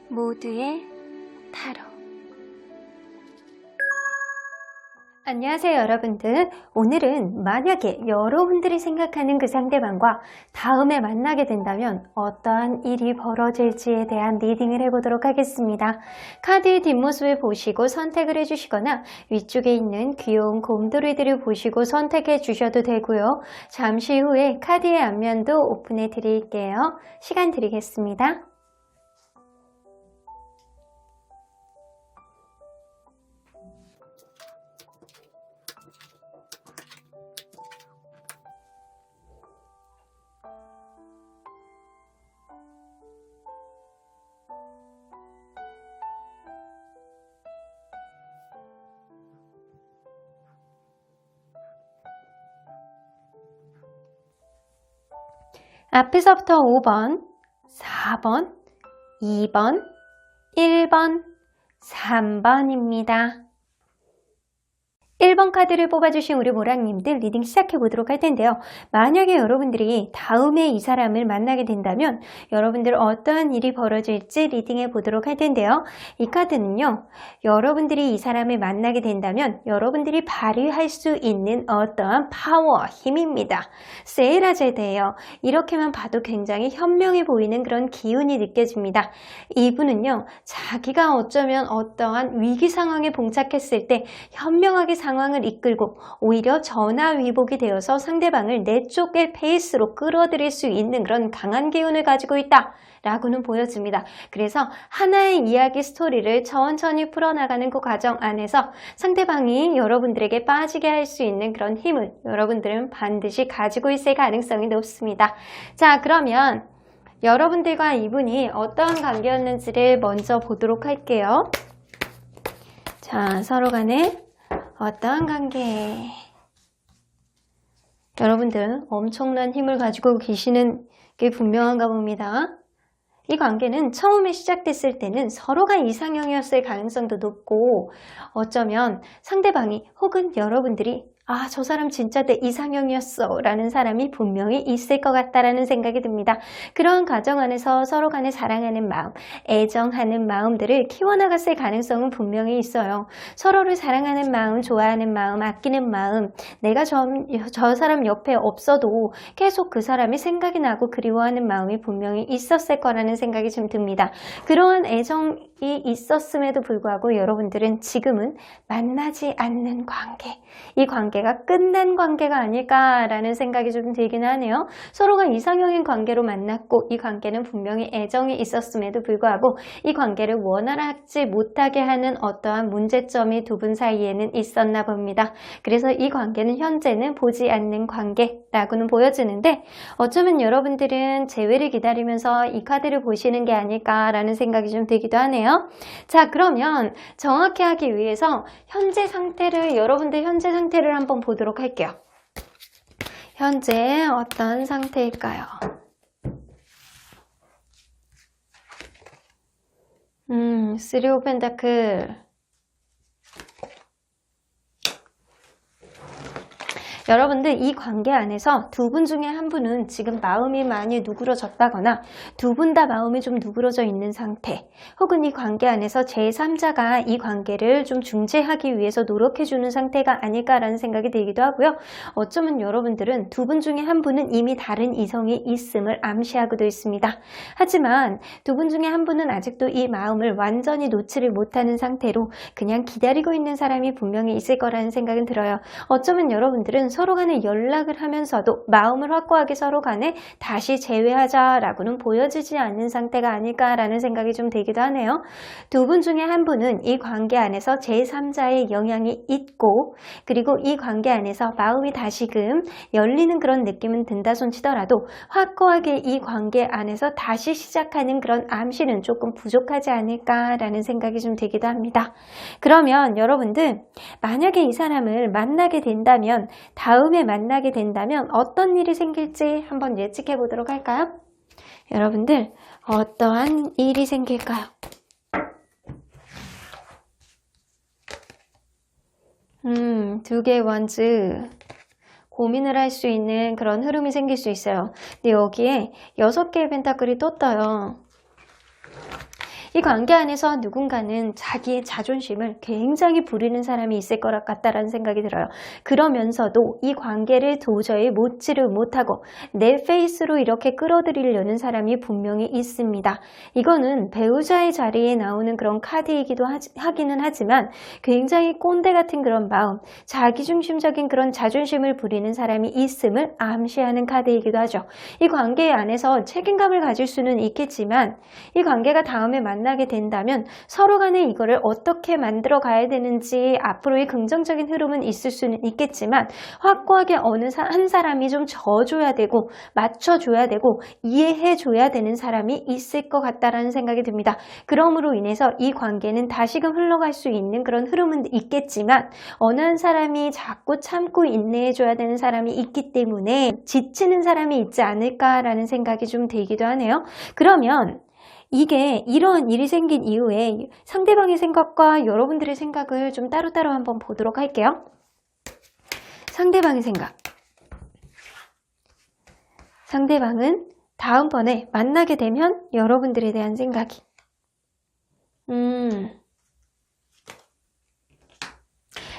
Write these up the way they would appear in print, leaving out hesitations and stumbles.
모두의 타로. 안녕하세요 여러분들. 오늘은 만약에 여러분들이 생각하는 그 상대방과 다음에 만나게 된다면 어떠한 일이 벌어질지에 대한 리딩을 해보도록 하겠습니다. 카드의 뒷모습을 보시고 선택을 해주시거나 위쪽에 있는 귀여운 곰돌이들을 보시고 선택해 주셔도 되고요. 잠시 후에 카드의 앞면도 오픈해 드릴게요. 시간 드리겠습니다. 앞에서부터 5번, 4번, 2번, 1번, 3번입니다. 1번 카드를 뽑아주신 우리 모랑님들 리딩 시작해보도록 할 텐데요. 만약에 여러분들이 다음에 이 사람을 만나게 된다면 여러분들 어떠한 일이 벌어질지 리딩해보도록 할 텐데요. 이 카드는요. 여러분들이 이 사람을 만나게 된다면 여러분들이 발휘할 수 있는 어떠한 파워, 힘입니다. 세이라제드예요. 이렇게만 봐도 굉장히 현명해 보이는 그런 기운이 느껴집니다. 이분은요. 자기가 어쩌면 어떠한 위기 상황에 봉착했을 때 현명하게 상황을 이끌고 오히려 전화위복이 되어서 상대방을 내 쪽의 페이스로 끌어들일 수 있는 그런 강한 기운을 가지고 있다 라고는 보여집니다. 그래서 하나의 이야기 스토리를 천천히 풀어나가는 그 과정 안에서 상대방이 여러분들에게 빠지게 할 수 있는 그런 힘을 여러분들은 반드시 가지고 있을 가능성이 높습니다. 자, 그러면 여러분들과 이분이 어떠한 관계였는지를 먼저 보도록 할게요. 자, 서로 간에 어떠한 관계? 여러분들 엄청난 힘을 가지고 계시는 게 분명한가 봅니다. 이 관계는 처음에 시작됐을 때는 서로가 이상형이었을 가능성도 높고 어쩌면 상대방이 혹은 여러분들이 아, 저 사람 진짜 내 이상형이었어 라는 사람이 분명히 있을 것 같다라는 생각이 듭니다. 그런 과정 안에서 서로 간에 사랑하는 마음, 애정하는 마음들을 키워나갔을 가능성은 분명히 있어요. 서로를 사랑하는 마음, 좋아하는 마음, 아끼는 마음, 내가 저 사람 옆에 없어도 계속 그 사람이 생각이 나고 그리워하는 마음이 분명히 있었을 거라는 생각이 좀 듭니다. 그러한 애정이 있었음에도 불구하고 여러분들은 지금은 만나지 않는 관계, 이 관계가 끝난 관계가 아닐까라는 생각이 좀 들긴 하네요. 서로가 이상형인 관계로 만났고 이 관계는 분명히 애정이 있었음에도 불구하고 이 관계를 원활하지 못하게 하는 어떠한 문제점이 두 분 사이에는 있었나 봅니다. 그래서 이 관계는 현재는 보지 않는 관계라고는 보여지는데 어쩌면 여러분들은 재회를 기다리면서 이 카드를 보시는 게 아닐까라는 생각이 좀 들기도 하네요. 자, 그러면 정확히 하기 위해서 현재 상태를 여러분들 현재 상태를 한번 보도록 할게요. 현재 어떤 상태일까요? 쓰리 오브 펜타클. 여러분들 이 관계 안에서 두 분 중에 한 분은 지금 마음이 많이 누그러졌다거나 두 분 다 마음이 좀 누그러져 있는 상태, 혹은 이 관계 안에서 제3자가 이 관계를 좀 중재하기 위해서 노력해주는 상태가 아닐까라는 생각이 들기도 하고요. 어쩌면 여러분들은 두 분 중에 한 분은 이미 다른 이성이 있음을 암시하고도 있습니다. 하지만 두 분 중에 한 분은 아직도 이 마음을 완전히 놓지를 못하는 상태로 그냥 기다리고 있는 사람이 분명히 있을 거라는 생각은 들어요. 어쩌면 여러분들은 서로 간에 연락을 하면서도 마음을 확고하게 서로 간에 다시 재회하자라고는 보여지지 않는 상태가 아닐까라는 생각이 좀 들기도 하네요. 두 분 중에 한 분은 이 관계 안에서 제3자의 영향이 있고 그리고 이 관계 안에서 마음이 다시금 열리는 그런 느낌은 든다 손 치더라도 확고하게 이 관계 안에서 다시 시작하는 그런 암시는 조금 부족하지 않을까라는 생각이 좀 들기도 합니다. 그러면 여러분들 만약에 이 사람을 만나게 된다면 다음에 만나게 된다면 어떤 일이 생길지 한번 예측해 보도록 할까요? 여러분들 어떠한 일이 생길까요? 두 개의 원즈 고민을 할 수 있는 그런 흐름이 생길 수 있어요. 근데 여기에 6개의 펜타클이 떴어요. 이 관계 안에서 누군가는 자기의 자존심을 굉장히 부리는 사람이 있을 것 같다라는 생각이 들어요. 그러면서도 이 관계를 도저히 못지를 못하고 내 페이스로 이렇게 끌어들이려는 사람이 분명히 있습니다. 이거는 배우자의 자리에 나오는 그런 카드이기도 하기는 하지만 굉장히 꼰대 같은 그런 마음, 자기중심적인 그런 자존심을 부리는 사람이 있음을 암시하는 카드이기도 하죠. 이 관계 안에서 책임감을 가질 수는 있겠지만 이 관계가 다음에 만나게 된다면 서로 간에 이거를 어떻게 만들어 가야 되는지 앞으로의 긍정적인 흐름은 있을 수는 있겠지만 확고하게 어느 한 사람이 좀 져줘야 되고 맞춰줘야 되고 이해해줘야 되는 사람이 있을 것 같다라는 생각이 듭니다. 그러므로 인해서 이 관계는 다시금 흘러갈 수 있는 그런 흐름은 있겠지만 어느 한 사람이 자꾸 참고 인내해줘야 되는 사람이 있기 때문에 지치는 사람이 있지 않을까라는 생각이 좀 들기도 하네요. 그러면 이게 이런 일이 생긴 이후에 상대방의 생각과 여러분들의 생각을 좀 따로따로 한번 보도록 할게요. 상대방의 생각. 상대방은 다음번에 만나게 되면 여러분들에 대한 생각이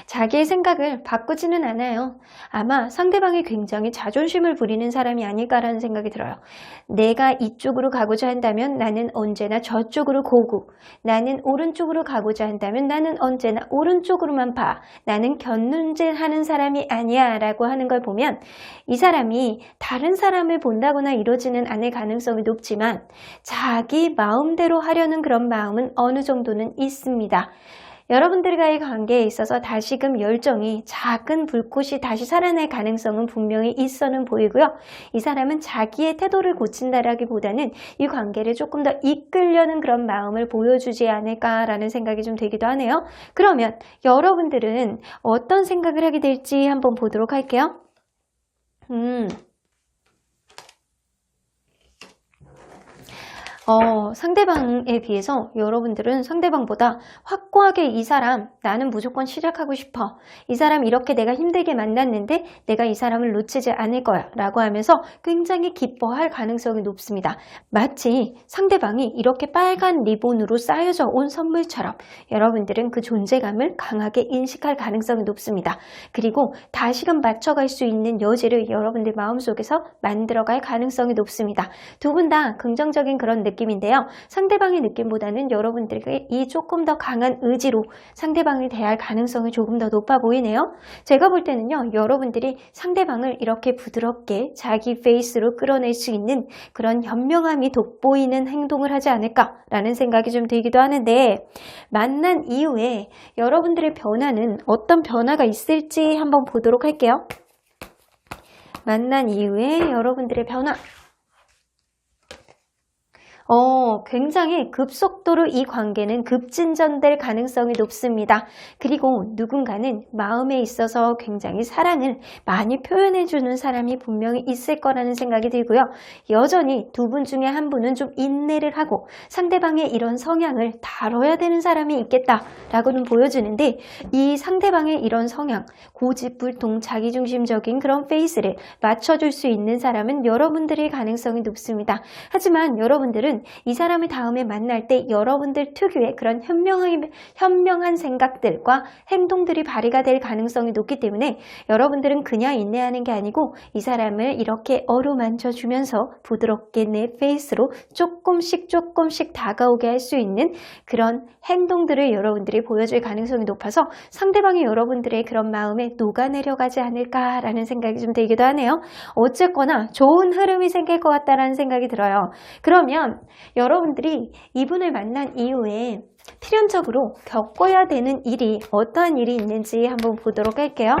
자기의 생각을 바꾸지는 않아요. 아마 상대방이 굉장히 자존심을 부리는 사람이 아닐까라는 생각이 들어요. 내가 이쪽으로 가고자 한다면 나는 언제나 저쪽으로 고고, 나는 오른쪽으로 가고자 한다면 나는 언제나 오른쪽으로만 봐, 나는 견눈질하는 사람이 아니야 라고 하는 걸 보면 이 사람이 다른 사람을 본다거나 이러지는 않을 가능성이 높지만 자기 마음대로 하려는 그런 마음은 어느 정도는 있습니다. 여러분들과의 관계에 있어서 다시금 열정이 작은 불꽃이 다시 살아날 가능성은 분명히 있어는 보이고요. 이 사람은 자기의 태도를 고친다라기보다는 이 관계를 조금 더 이끌려는 그런 마음을 보여주지 않을까라는 생각이 좀 들기도 하네요. 그러면 여러분들은 어떤 생각을 하게 될지 한번 보도록 할게요. 상대방에 비해서 여러분들은 상대방보다 확고하게 이 사람 나는 무조건 시작하고 싶어. 이 사람 이렇게 내가 힘들게 만났는데 내가 이 사람을 놓치지 않을 거야 라고 하면서 굉장히 기뻐할 가능성이 높습니다. 마치 상대방이 이렇게 빨간 리본으로 쌓여져 온 선물처럼 여러분들은 그 존재감을 강하게 인식할 가능성이 높습니다. 그리고 다시금 맞춰갈 수 있는 여지를 여러분들 마음속에서 만들어갈 가능성이 높습니다. 두 분 다 긍정적인 그런 느낌인데요. 상대방의 느낌보다는 여러분들에게 이 조금 더 강한 의지로 상대방을 대할 가능성이 조금 더 높아 보이네요. 제가 볼 때는요. 여러분들이 상대방을 이렇게 부드럽게 자기 페이스로 끌어낼 수 있는 그런 현명함이 돋보이는 행동을 하지 않을까라는 생각이 좀 들기도 하는데 만난 이후에 여러분들의 변화는 어떤 변화가 있을지 한번 보도록 할게요. 만난 이후에 여러분들의 변화 굉장히 급속도로 이 관계는 급진전될 가능성이 높습니다. 그리고 누군가는 마음에 있어서 굉장히 사랑을 많이 표현해주는 사람이 분명히 있을 거라는 생각이 들고요. 여전히 두 분 중에 한 분은 좀 인내를 하고 상대방의 이런 성향을 다뤄야 되는 사람이 있겠다라고는 보여주는데 이 상대방의 이런 성향, 고집불통 자기중심적인 그런 페이스를 맞춰줄 수 있는 사람은 여러분들의 가능성이 높습니다. 하지만 여러분들은 이 사람을 다음에 만날 때 여러분들 특유의 그런 현명한 생각들과 행동들이 발휘가 될 가능성이 높기 때문에 여러분들은 그냥 인내하는 게 아니고 이 사람을 이렇게 어루만져 주면서 부드럽게 내 페이스로 조금씩 다가오게 할 수 있는 그런 행동들을 여러분들이 보여줄 가능성이 높아서 상대방이 여러분들의 그런 마음에 녹아내려가지 않을까라는 생각이 좀 들기도 하네요. 어쨌거나 좋은 흐름이 생길 것 같다라는 생각이 들어요. 그러면 여러분들이 이분을 만난 이후에 필연적으로 겪어야 되는 일이 어떠한 일이 있는지 한번 보도록 할게요.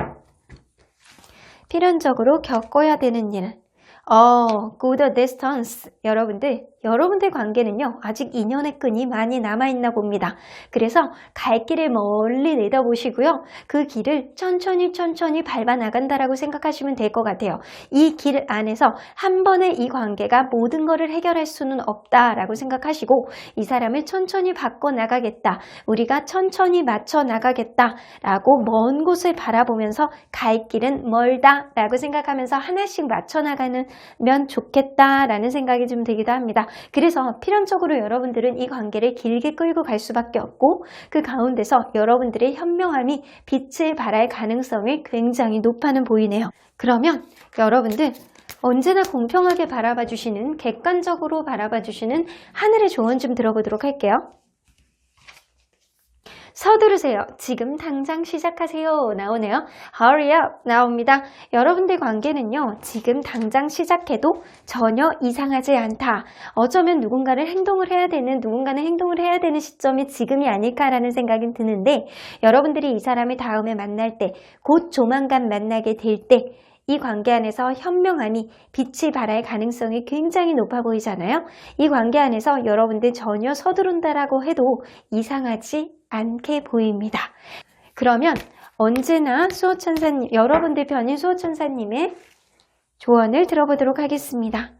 필연적으로 겪어야 되는 일. good distance. 여러분들 관계는요, 아직 인연의 끈이 많이 남아있나 봅니다. 그래서 갈 길을 멀리 내다보시고요. 그 길을 천천히 밟아 나간다라고 생각하시면 될 것 같아요. 이 길 안에서 한 번에 이 관계가 모든 것을 해결할 수는 없다라고 생각하시고 이 사람을 천천히 바꿔 나가겠다. 우리가 천천히 맞춰 나가겠다라고 먼 곳을 바라보면서 갈 길은 멀다라고 생각하면서 하나씩 맞춰 나가면 좋겠다라는 생각이 좀 들기도 합니다. 그래서 필연적으로 여러분들은 이 관계를 길게 끌고 갈 수밖에 없고 그 가운데서 여러분들의 현명함이 빛을 발할 가능성이 굉장히 높아는 보이네요. 그러면 여러분들 언제나 공평하게 바라봐 주시는, 객관적으로 바라봐 주시는 하늘의 조언 좀 들어보도록 할게요. 서두르세요. 지금 당장 시작하세요. 나오네요. Hurry up 나옵니다. 여러분들 관계는요. 지금 당장 시작해도 전혀 이상하지 않다. 어쩌면 누군가는 행동을 해야 되는 시점이 지금이 아닐까라는 생각이 드는데 여러분들이 이 사람을 다음에 만날 때, 곧 조만간 만나게 될 때 이 관계 안에서 현명함이 빛이 발할 가능성이 굉장히 높아 보이잖아요. 이 관계 안에서 여러분들 전혀 서두른다라고 해도 이상하지 않게 보입니다. 그러면 언제나 수호천사님, 여러분들 편인 수호천사님의 조언을 들어보도록 하겠습니다.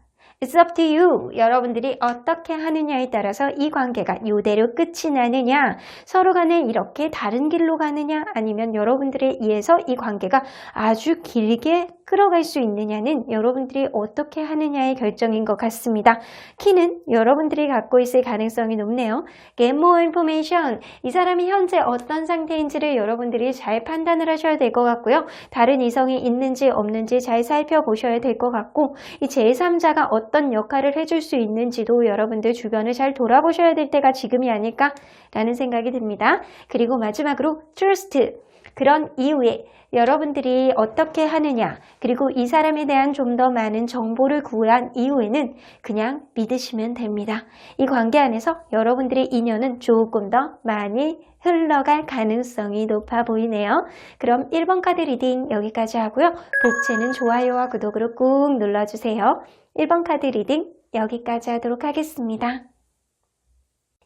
It's up to you. 여러분들이 어떻게 하느냐에 따라서 이 관계가 이대로 끝이 나느냐, 서로 간에 이렇게 다른 길로 가느냐, 아니면 여러분들에 의해서 이 관계가 아주 길게 끌어갈 수 있느냐는 여러분들이 어떻게 하느냐의 결정인 것 같습니다. 키는 여러분들이 갖고 있을 가능성이 높네요. Get more information. 이 사람이 현재 어떤 상태인지를 여러분들이 잘 판단을 하셔야 될 것 같고요. 다른 이성이 있는지 없는지 잘 살펴보셔야 될 것 같고, 이 제3자가 어떤 역할을 해줄 수 있는지도 여러분들 주변을 잘 돌아보셔야 될 때가 지금이 아닐까라는 생각이 듭니다. 그리고 마지막으로 trust. 그런 이후에 여러분들이 어떻게 하느냐, 그리고 이 사람에 대한 좀 더 많은 정보를 구한 이후에는 그냥 믿으시면 됩니다. 이 관계 안에서 여러분들의 인연은 조금 더 많이 흘러갈 가능성이 높아 보이네요. 그럼 1번 카드 리딩 여기까지 하고요. 복채는 좋아요와 구독으로 꾹 눌러주세요. 1번 카드 리딩 여기까지 하도록 하겠습니다.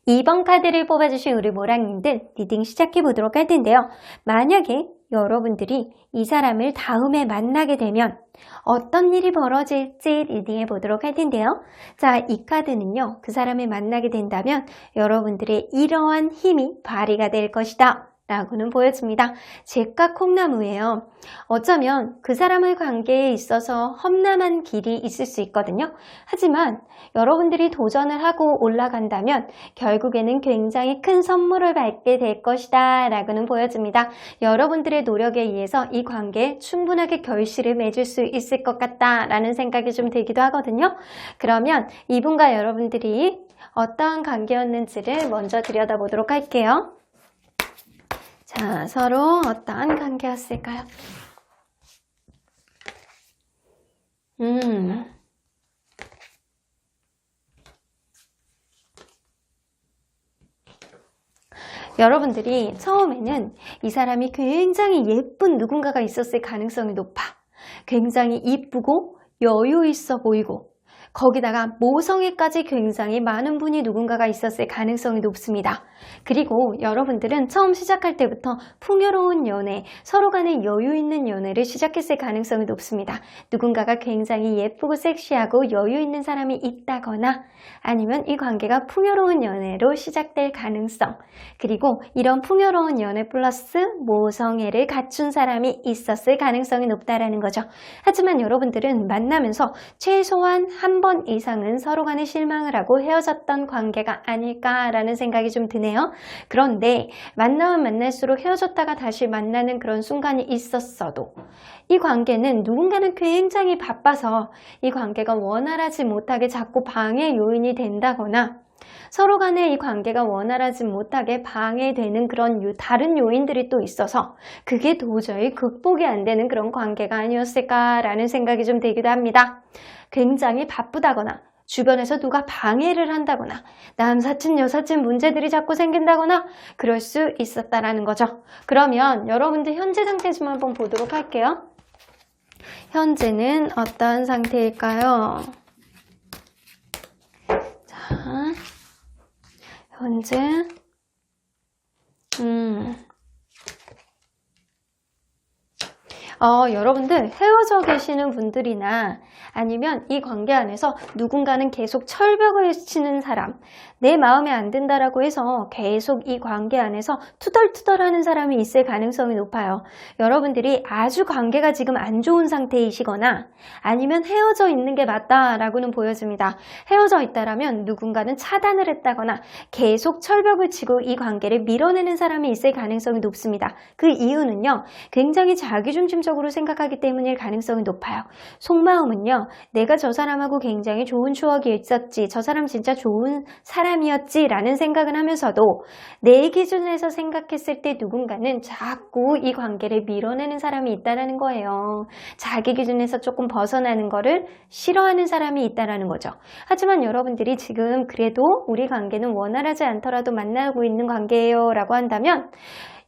2번 카드를 뽑아주신 우리 모랑님들 리딩 시작해 보도록 할 텐데요. 만약에 여러분들이 이 사람을 다음에 만나게 되면 어떤 일이 벌어질지 리딩해 보도록 할 텐데요. 자, 이 카드는요. 그 사람을 만나게 된다면 여러분들의 이러한 힘이 발휘가 될 것이다 라고는 보여집니다. 잭과 콩나무예요. 어쩌면 그 사람의 관계에 있어서 험난한 길이 있을 수 있거든요. 하지만 여러분들이 도전을 하고 올라간다면 결국에는 굉장히 큰 선물을 받게 될 것이다 라고는 보여집니다. 여러분들의 노력에 의해서 이 관계에 충분하게 결실을 맺을 수 있을 것 같다라는 생각이 좀 들기도 하거든요. 그러면 이분과 여러분들이 어떠한 관계였는지를 먼저 들여다보도록 할게요. 자, 서로 어떠한 관계였을까요? 여러분들이 처음에는 이 사람이 굉장히 예쁜 누군가가 있었을 가능성이 높아. 굉장히 이쁘고 여유 있어 보이고 거기다가 모성애까지 굉장히 많은 분이 누군가가 있었을 가능성이 높습니다. 그리고 여러분들은 처음 시작할 때부터 풍요로운 연애, 서로 간에 여유 있는 연애를 시작했을 가능성이 높습니다. 누군가가 굉장히 예쁘고 섹시하고 여유 있는 사람이 있다거나 아니면 이 관계가 풍요로운 연애로 시작될 가능성, 그리고 이런 풍요로운 연애 플러스 모성애를 갖춘 사람이 있었을 가능성이 높다라는 거죠. 하지만 여러분들은 만나면서 최소한 한 번 이상은 서로 간에 실망을 하고 헤어졌던 관계가 아닐까라는 생각이 좀 드네요. 그런데 만나면 만날수록 헤어졌다가 다시 만나는 그런 순간이 있었어도 이 관계는 누군가는 굉장히 바빠서 이 관계가 원활하지 못하게 자꾸 방해 요인이 된다거나 서로 간에 이 관계가 원활하지 못하게 방해되는 그런 다른 요인들이 또 있어서 그게 도저히 극복이 안 되는 그런 관계가 아니었을까라는 생각이 좀 들기도 합니다. 굉장히 바쁘다거나 주변에서 누가 방해를 한다거나 남사친 여사친 문제들이 자꾸 생긴다거나 그럴 수 있었다라는 거죠. 그러면 여러분들 현재 상태 좀 한번 보도록 할게요. 현재는 어떤 상태일까요? 자, 현재 여러분들 헤어져 계시는 분들이나 아니면 이 관계 안에서 누군가는 계속 철벽을 치는 사람, 내 마음에 안 든다라고 해서 계속 이 관계 안에서 투덜투덜하는 사람이 있을 가능성이 높아요. 여러분들이 아주 관계가 지금 안 좋은 상태이시거나 아니면 헤어져 있는 게 맞다라고는 보여집니다. 헤어져 있다라면 누군가는 차단을 했다거나 계속 철벽을 치고 이 관계를 밀어내는 사람이 있을 가능성이 높습니다. 그 이유는요, 굉장히 자기중심적으로 생각하기 때문일 가능성이 높아요. 속마음은요, 내가 저 사람하고 굉장히 좋은 추억이 있었지, 저 사람 진짜 좋은 사람이었지 라는 생각은 하면서도 내 기준에서 생각했을 때 누군가는 자꾸 이 관계를 밀어내는 사람이 있다는 거예요. 자기 기준에서 조금 벗어나는 거를 싫어하는 사람이 있다는 거죠. 하지만 여러분들이 지금 그래도 우리 관계는 원활하지 않더라도 만나고 있는 관계예요 라고 한다면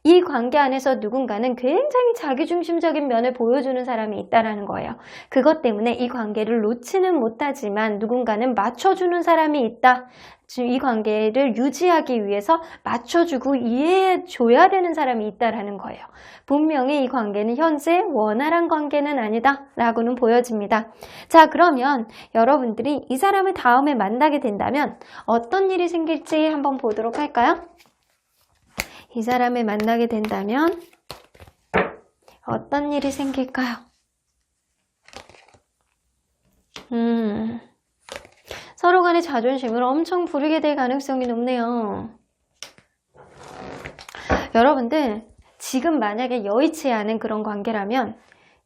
이 관계 안에서 누군가는 굉장히 자기중심적인 면을 보여주는 사람이 있다는 거예요. 그것 때문에 이 관계를 놓지는 못하지만 누군가는 맞춰주는 사람이 있다. 이 관계를 유지하기 위해서 맞춰주고 이해해줘야 되는 사람이 있다는 거예요. 분명히 이 관계는 현재 원활한 관계는 아니다 라고는 보여집니다. 자, 그러면 여러분들이 이 사람을 다음에 만나게 된다면 어떤 일이 생길지 한번 보도록 할까요? 이 사람을 만나게 된다면 어떤 일이 생길까요? 서로 간의 자존심을 엄청 부리게 될 가능성이 높네요. 여러분들 지금 만약에 여의치 않은 그런 관계라면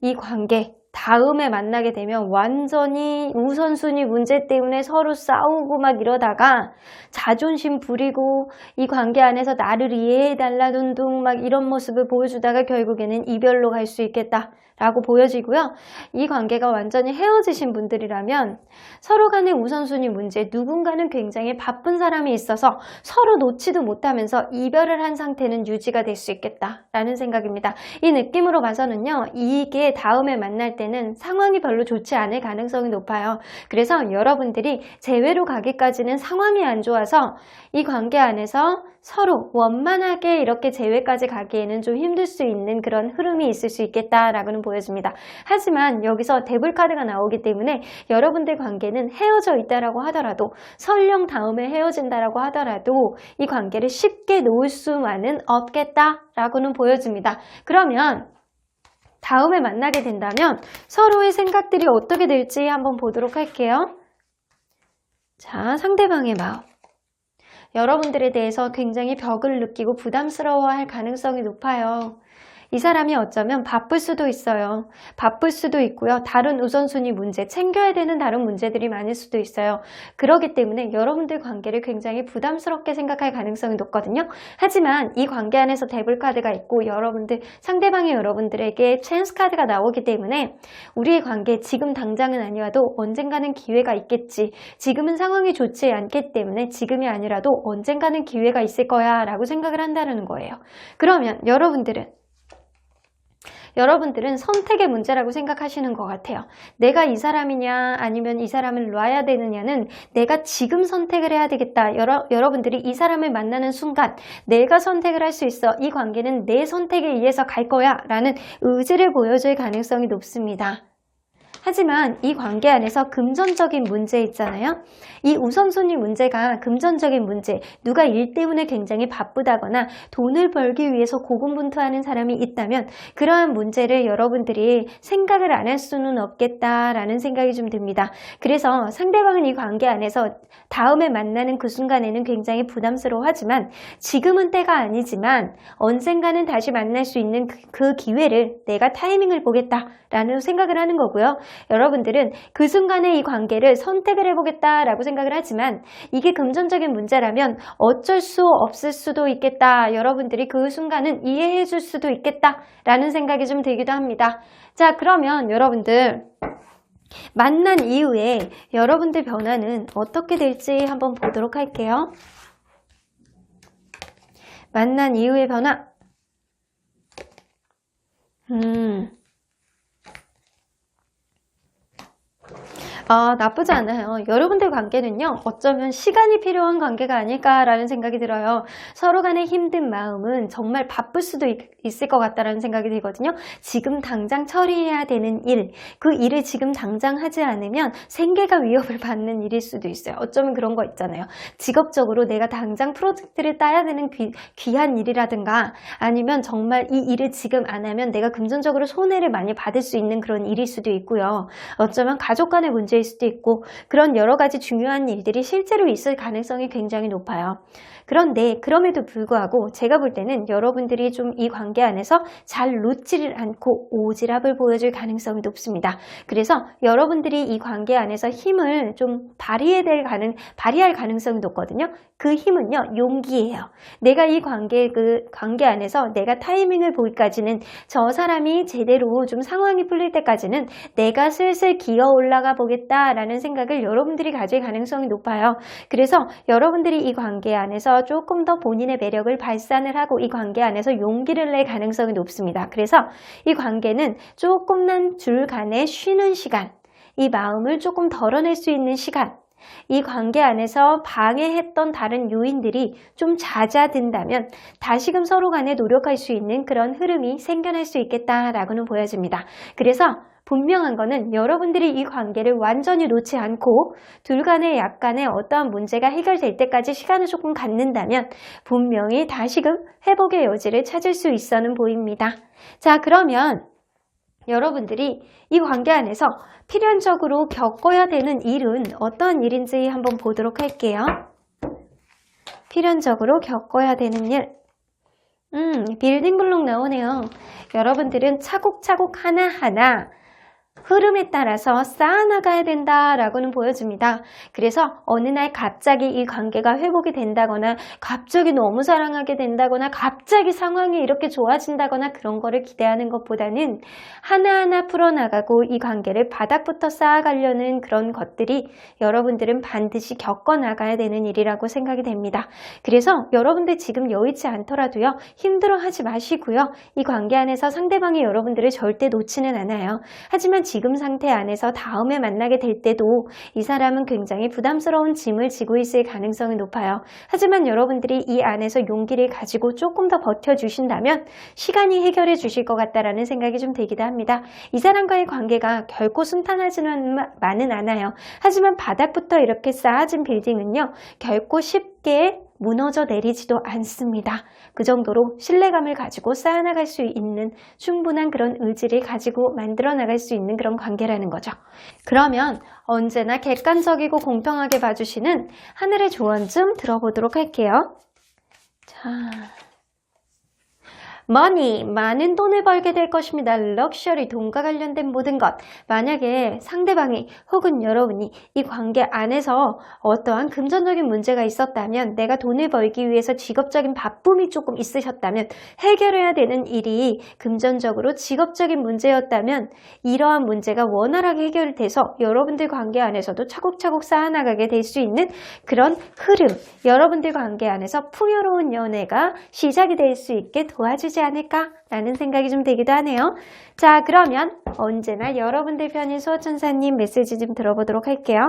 이 관계 다음에 만나게 되면 완전히 우선순위 문제 때문에 서로 싸우고 막 이러다가 자존심 부리고 이 관계 안에서 나를 이해해달라 둥둥 막 이런 모습을 보여주다가 결국에는 이별로 갈 수 있겠다 라고 보여지고요. 이 관계가 완전히 헤어지신 분들이라면 서로 간의 우선순위 문제, 누군가는 굉장히 바쁜 사람이 있어서 서로 놓지도 못하면서 이별을 한 상태는 유지가 될 수 있겠다라는 생각입니다. 이 느낌으로 봐서는요, 이게 다음에 만날 때는 상황이 별로 좋지 않을 가능성이 높아요. 그래서 여러분들이 재회로 가기까지는 상황이 안 좋아서 이 관계 안에서 서로 원만하게 이렇게 재회까지 가기에는 좀 힘들 수 있는 그런 흐름이 있을 수 있겠다라고는 보여집니다. 하지만 여기서 데블 카드가 나오기 때문에 여러분들 관계는 헤어져 있다라고 하더라도 설령 다음에 헤어진다라고 하더라도 이 관계를 쉽게 놓을 수만은 없겠다라고는 보여집니다. 그러면 다음에 만나게 된다면 서로의 생각들이 어떻게 될지 한번 보도록 할게요. 자, 상대방의 마음. 여러분들에 대해서 굉장히 벽을 느끼고 부담스러워할 가능성이 높아요. 이 사람이 어쩌면 바쁠 수도 있어요. 바쁠 수도 있고요. 다른 우선순위 문제, 챙겨야 되는 다른 문제들이 많을 수도 있어요. 그렇기 때문에 여러분들 관계를 굉장히 부담스럽게 생각할 가능성이 높거든요. 하지만 이 관계 안에서 데블 카드가 있고 여러분들, 상대방이 여러분들에게 찬스 카드가 나오기 때문에 우리의 관계 지금 당장은 아니어도 언젠가는 기회가 있겠지. 지금은 상황이 좋지 않기 때문에 지금이 아니라도 언젠가는 기회가 있을 거야 라고 생각을 한다는 거예요. 그러면 여러분들은 선택의 문제라고 생각하시는 것 같아요. 내가 이 사람이냐 아니면 이 사람을 놔야 되느냐는 내가 지금 선택을 해야 되겠다. 여러분들이 이 사람을 만나는 순간 내가 선택을 할 수 있어. 이 관계는 내 선택에 의해서 갈 거야 라는 의지를 보여줄 가능성이 높습니다. 하지만 이 관계 안에서 금전적인 문제 있잖아요. 이 우선순위 문제가 금전적인 문제, 누가 일 때문에 굉장히 바쁘다거나 돈을 벌기 위해서 고군분투하는 사람이 있다면 그러한 문제를 여러분들이 생각을 안 할 수는 없겠다라는 생각이 좀 듭니다. 그래서 상대방은 이 관계 안에서 다음에 만나는 그 순간에는 굉장히 부담스러워하지만 지금은 때가 아니지만 언젠가는 다시 만날 수 있는 그 기회를 내가 타이밍을 보겠다라는 생각을 하는 거고요. 여러분들은 그 순간에 이 관계를 선택을 해보겠다라고 생각을 하지만 이게 금전적인 문제라면 어쩔 수 없을 수도 있겠다. 여러분들이 그 순간은 이해해 줄 수도 있겠다라는 생각이 좀 들기도 합니다. 자, 그러면 여러분들 만난 이후에 여러분들 변화는 어떻게 될지 한번 보도록 할게요. 만난 이후의 변화. 나쁘지 않아요. 여러분들 관계는요, 어쩌면 시간이 필요한 관계가 아닐까라는 생각이 들어요. 서로 간의 힘든 마음은 정말 바쁠 수도 있을 것 같다라는 생각이 들거든요. 지금 당장 처리해야 되는 일, 그 일을 지금 당장 하지 않으면 생계가 위협을 받는 일일 수도 있어요. 어쩌면 그런 거 있잖아요. 직업적으로 내가 당장 프로젝트를 따야 되는 귀한 일이라든가 아니면 정말 이 일을 지금 안 하면 내가 금전적으로 손해를 많이 받을 수 있는 그런 일일 수도 있고요. 어쩌면 가족 간의 문제일 수도 있고 그런 여러 가지 중요한 일들이 실제로 있을 가능성이 굉장히 높아요. 그런데 그럼에도 불구하고 제가 볼 때는 여러분들이 좀 이 관계 안에서 잘 놓지를 않고 오지랖을 보여줄 가능성이 높습니다. 그래서 여러분들이 이 관계 안에서 힘을 좀 발휘할 가능성이 높거든요. 그 힘은요, 용기예요. 내가 이 관계 안에서 내가 타이밍을 보기까지는 저 사람이 제대로 좀 상황이 풀릴 때까지는 내가 슬슬 기어 올라가 보겠다라는 생각을 여러분들이 가질 가능성이 높아요. 그래서 여러분들이 이 관계 안에서 조금 더 본인의 매력을 발산을 하고 이 관계 안에서 용기를 낼 가능성이 높습니다. 그래서 이 관계는 조금만 둘 간에 쉬는 시간, 이 마음을 조금 덜어낼 수 있는 시간, 이 관계 안에서 방해했던 다른 요인들이 좀 잦아든다면 다시금 서로 간에 노력할 수 있는 그런 흐름이 생겨날 수 있겠다라고는 보여집니다. 그래서 분명한 거는 여러분들이 이 관계를 완전히 놓지 않고 둘 간에 약간의 어떠한 문제가 해결될 때까지 시간을 조금 갖는다면 분명히 다시금 회복의 여지를 찾을 수 있어는 보입니다. 자, 그러면 여러분들이 이 관계 안에서 필연적으로 겪어야 되는 일은 어떤 일인지 한번 보도록 할게요. 필연적으로 겪어야 되는 일. 빌딩 블록 나오네요. 여러분들은 차곡차곡 하나하나 흐름에 따라서 쌓아나가야 된다라고는 보여집니다. 그래서 어느 날 갑자기 이 관계가 회복이 된다거나 갑자기 너무 사랑하게 된다거나 갑자기 상황이 이렇게 좋아진다거나 그런 거를 기대하는 것보다는 하나하나 풀어나가고 이 관계를 바닥부터 쌓아가려는 그런 것들이 여러분들은 반드시 겪어나가야 되는 일이라고 생각이 됩니다. 그래서 여러분들 지금 여의치 않더라도요. 힘들어하지 마시고요. 이 관계 안에서 상대방이 여러분들을 절대 놓지는 않아요. 하지만 지금 상태 안에서 다음에 만나게 될 때도 이 사람은 굉장히 부담스러운 짐을 지고 있을 가능성이 높아요. 하지만 여러분들이 이 안에서 용기를 가지고 조금 더 버텨주신다면 시간이 해결해 주실 것 같다라는 생각이 좀 들기도 합니다. 이 사람과의 관계가 결코 순탄하지만은 않아요. 하지만 바닥부터 이렇게 쌓아진 빌딩은요. 결코 쉽게 무너져 내리지도 않습니다. 그 정도로 신뢰감을 가지고 쌓아나갈 수 있는 충분한 그런 의지를 가지고 만들어 나갈 수 있는 그런 관계라는 거죠. 그러면 언제나 객관적이고 공평하게 봐주시는 하늘의 조언 좀 들어보도록 할게요. 자, money, 많은 돈을 벌게 될 것입니다. 럭셔리, 돈과 관련된 모든 것. 만약에 상대방이 혹은 여러분이 이 관계 안에서 어떠한 금전적인 문제가 있었다면 내가 돈을 벌기 위해서 직업적인 바쁨이 조금 있으셨다면 해결해야 되는 일이 금전적으로 직업적인 문제였다면 이러한 문제가 원활하게 해결돼서 여러분들 관계 안에서도 차곡차곡 쌓아나가게 될 수 있는 그런 흐름, 여러분들 관계 안에서 풍요로운 연애가 시작이 될 수 있게 도와주지 않을까라는 생각이 좀 들기도 하네요. 자, 그러면 언제나 여러분들 편인 수호천사님 메시지 좀 들어보도록 할게요.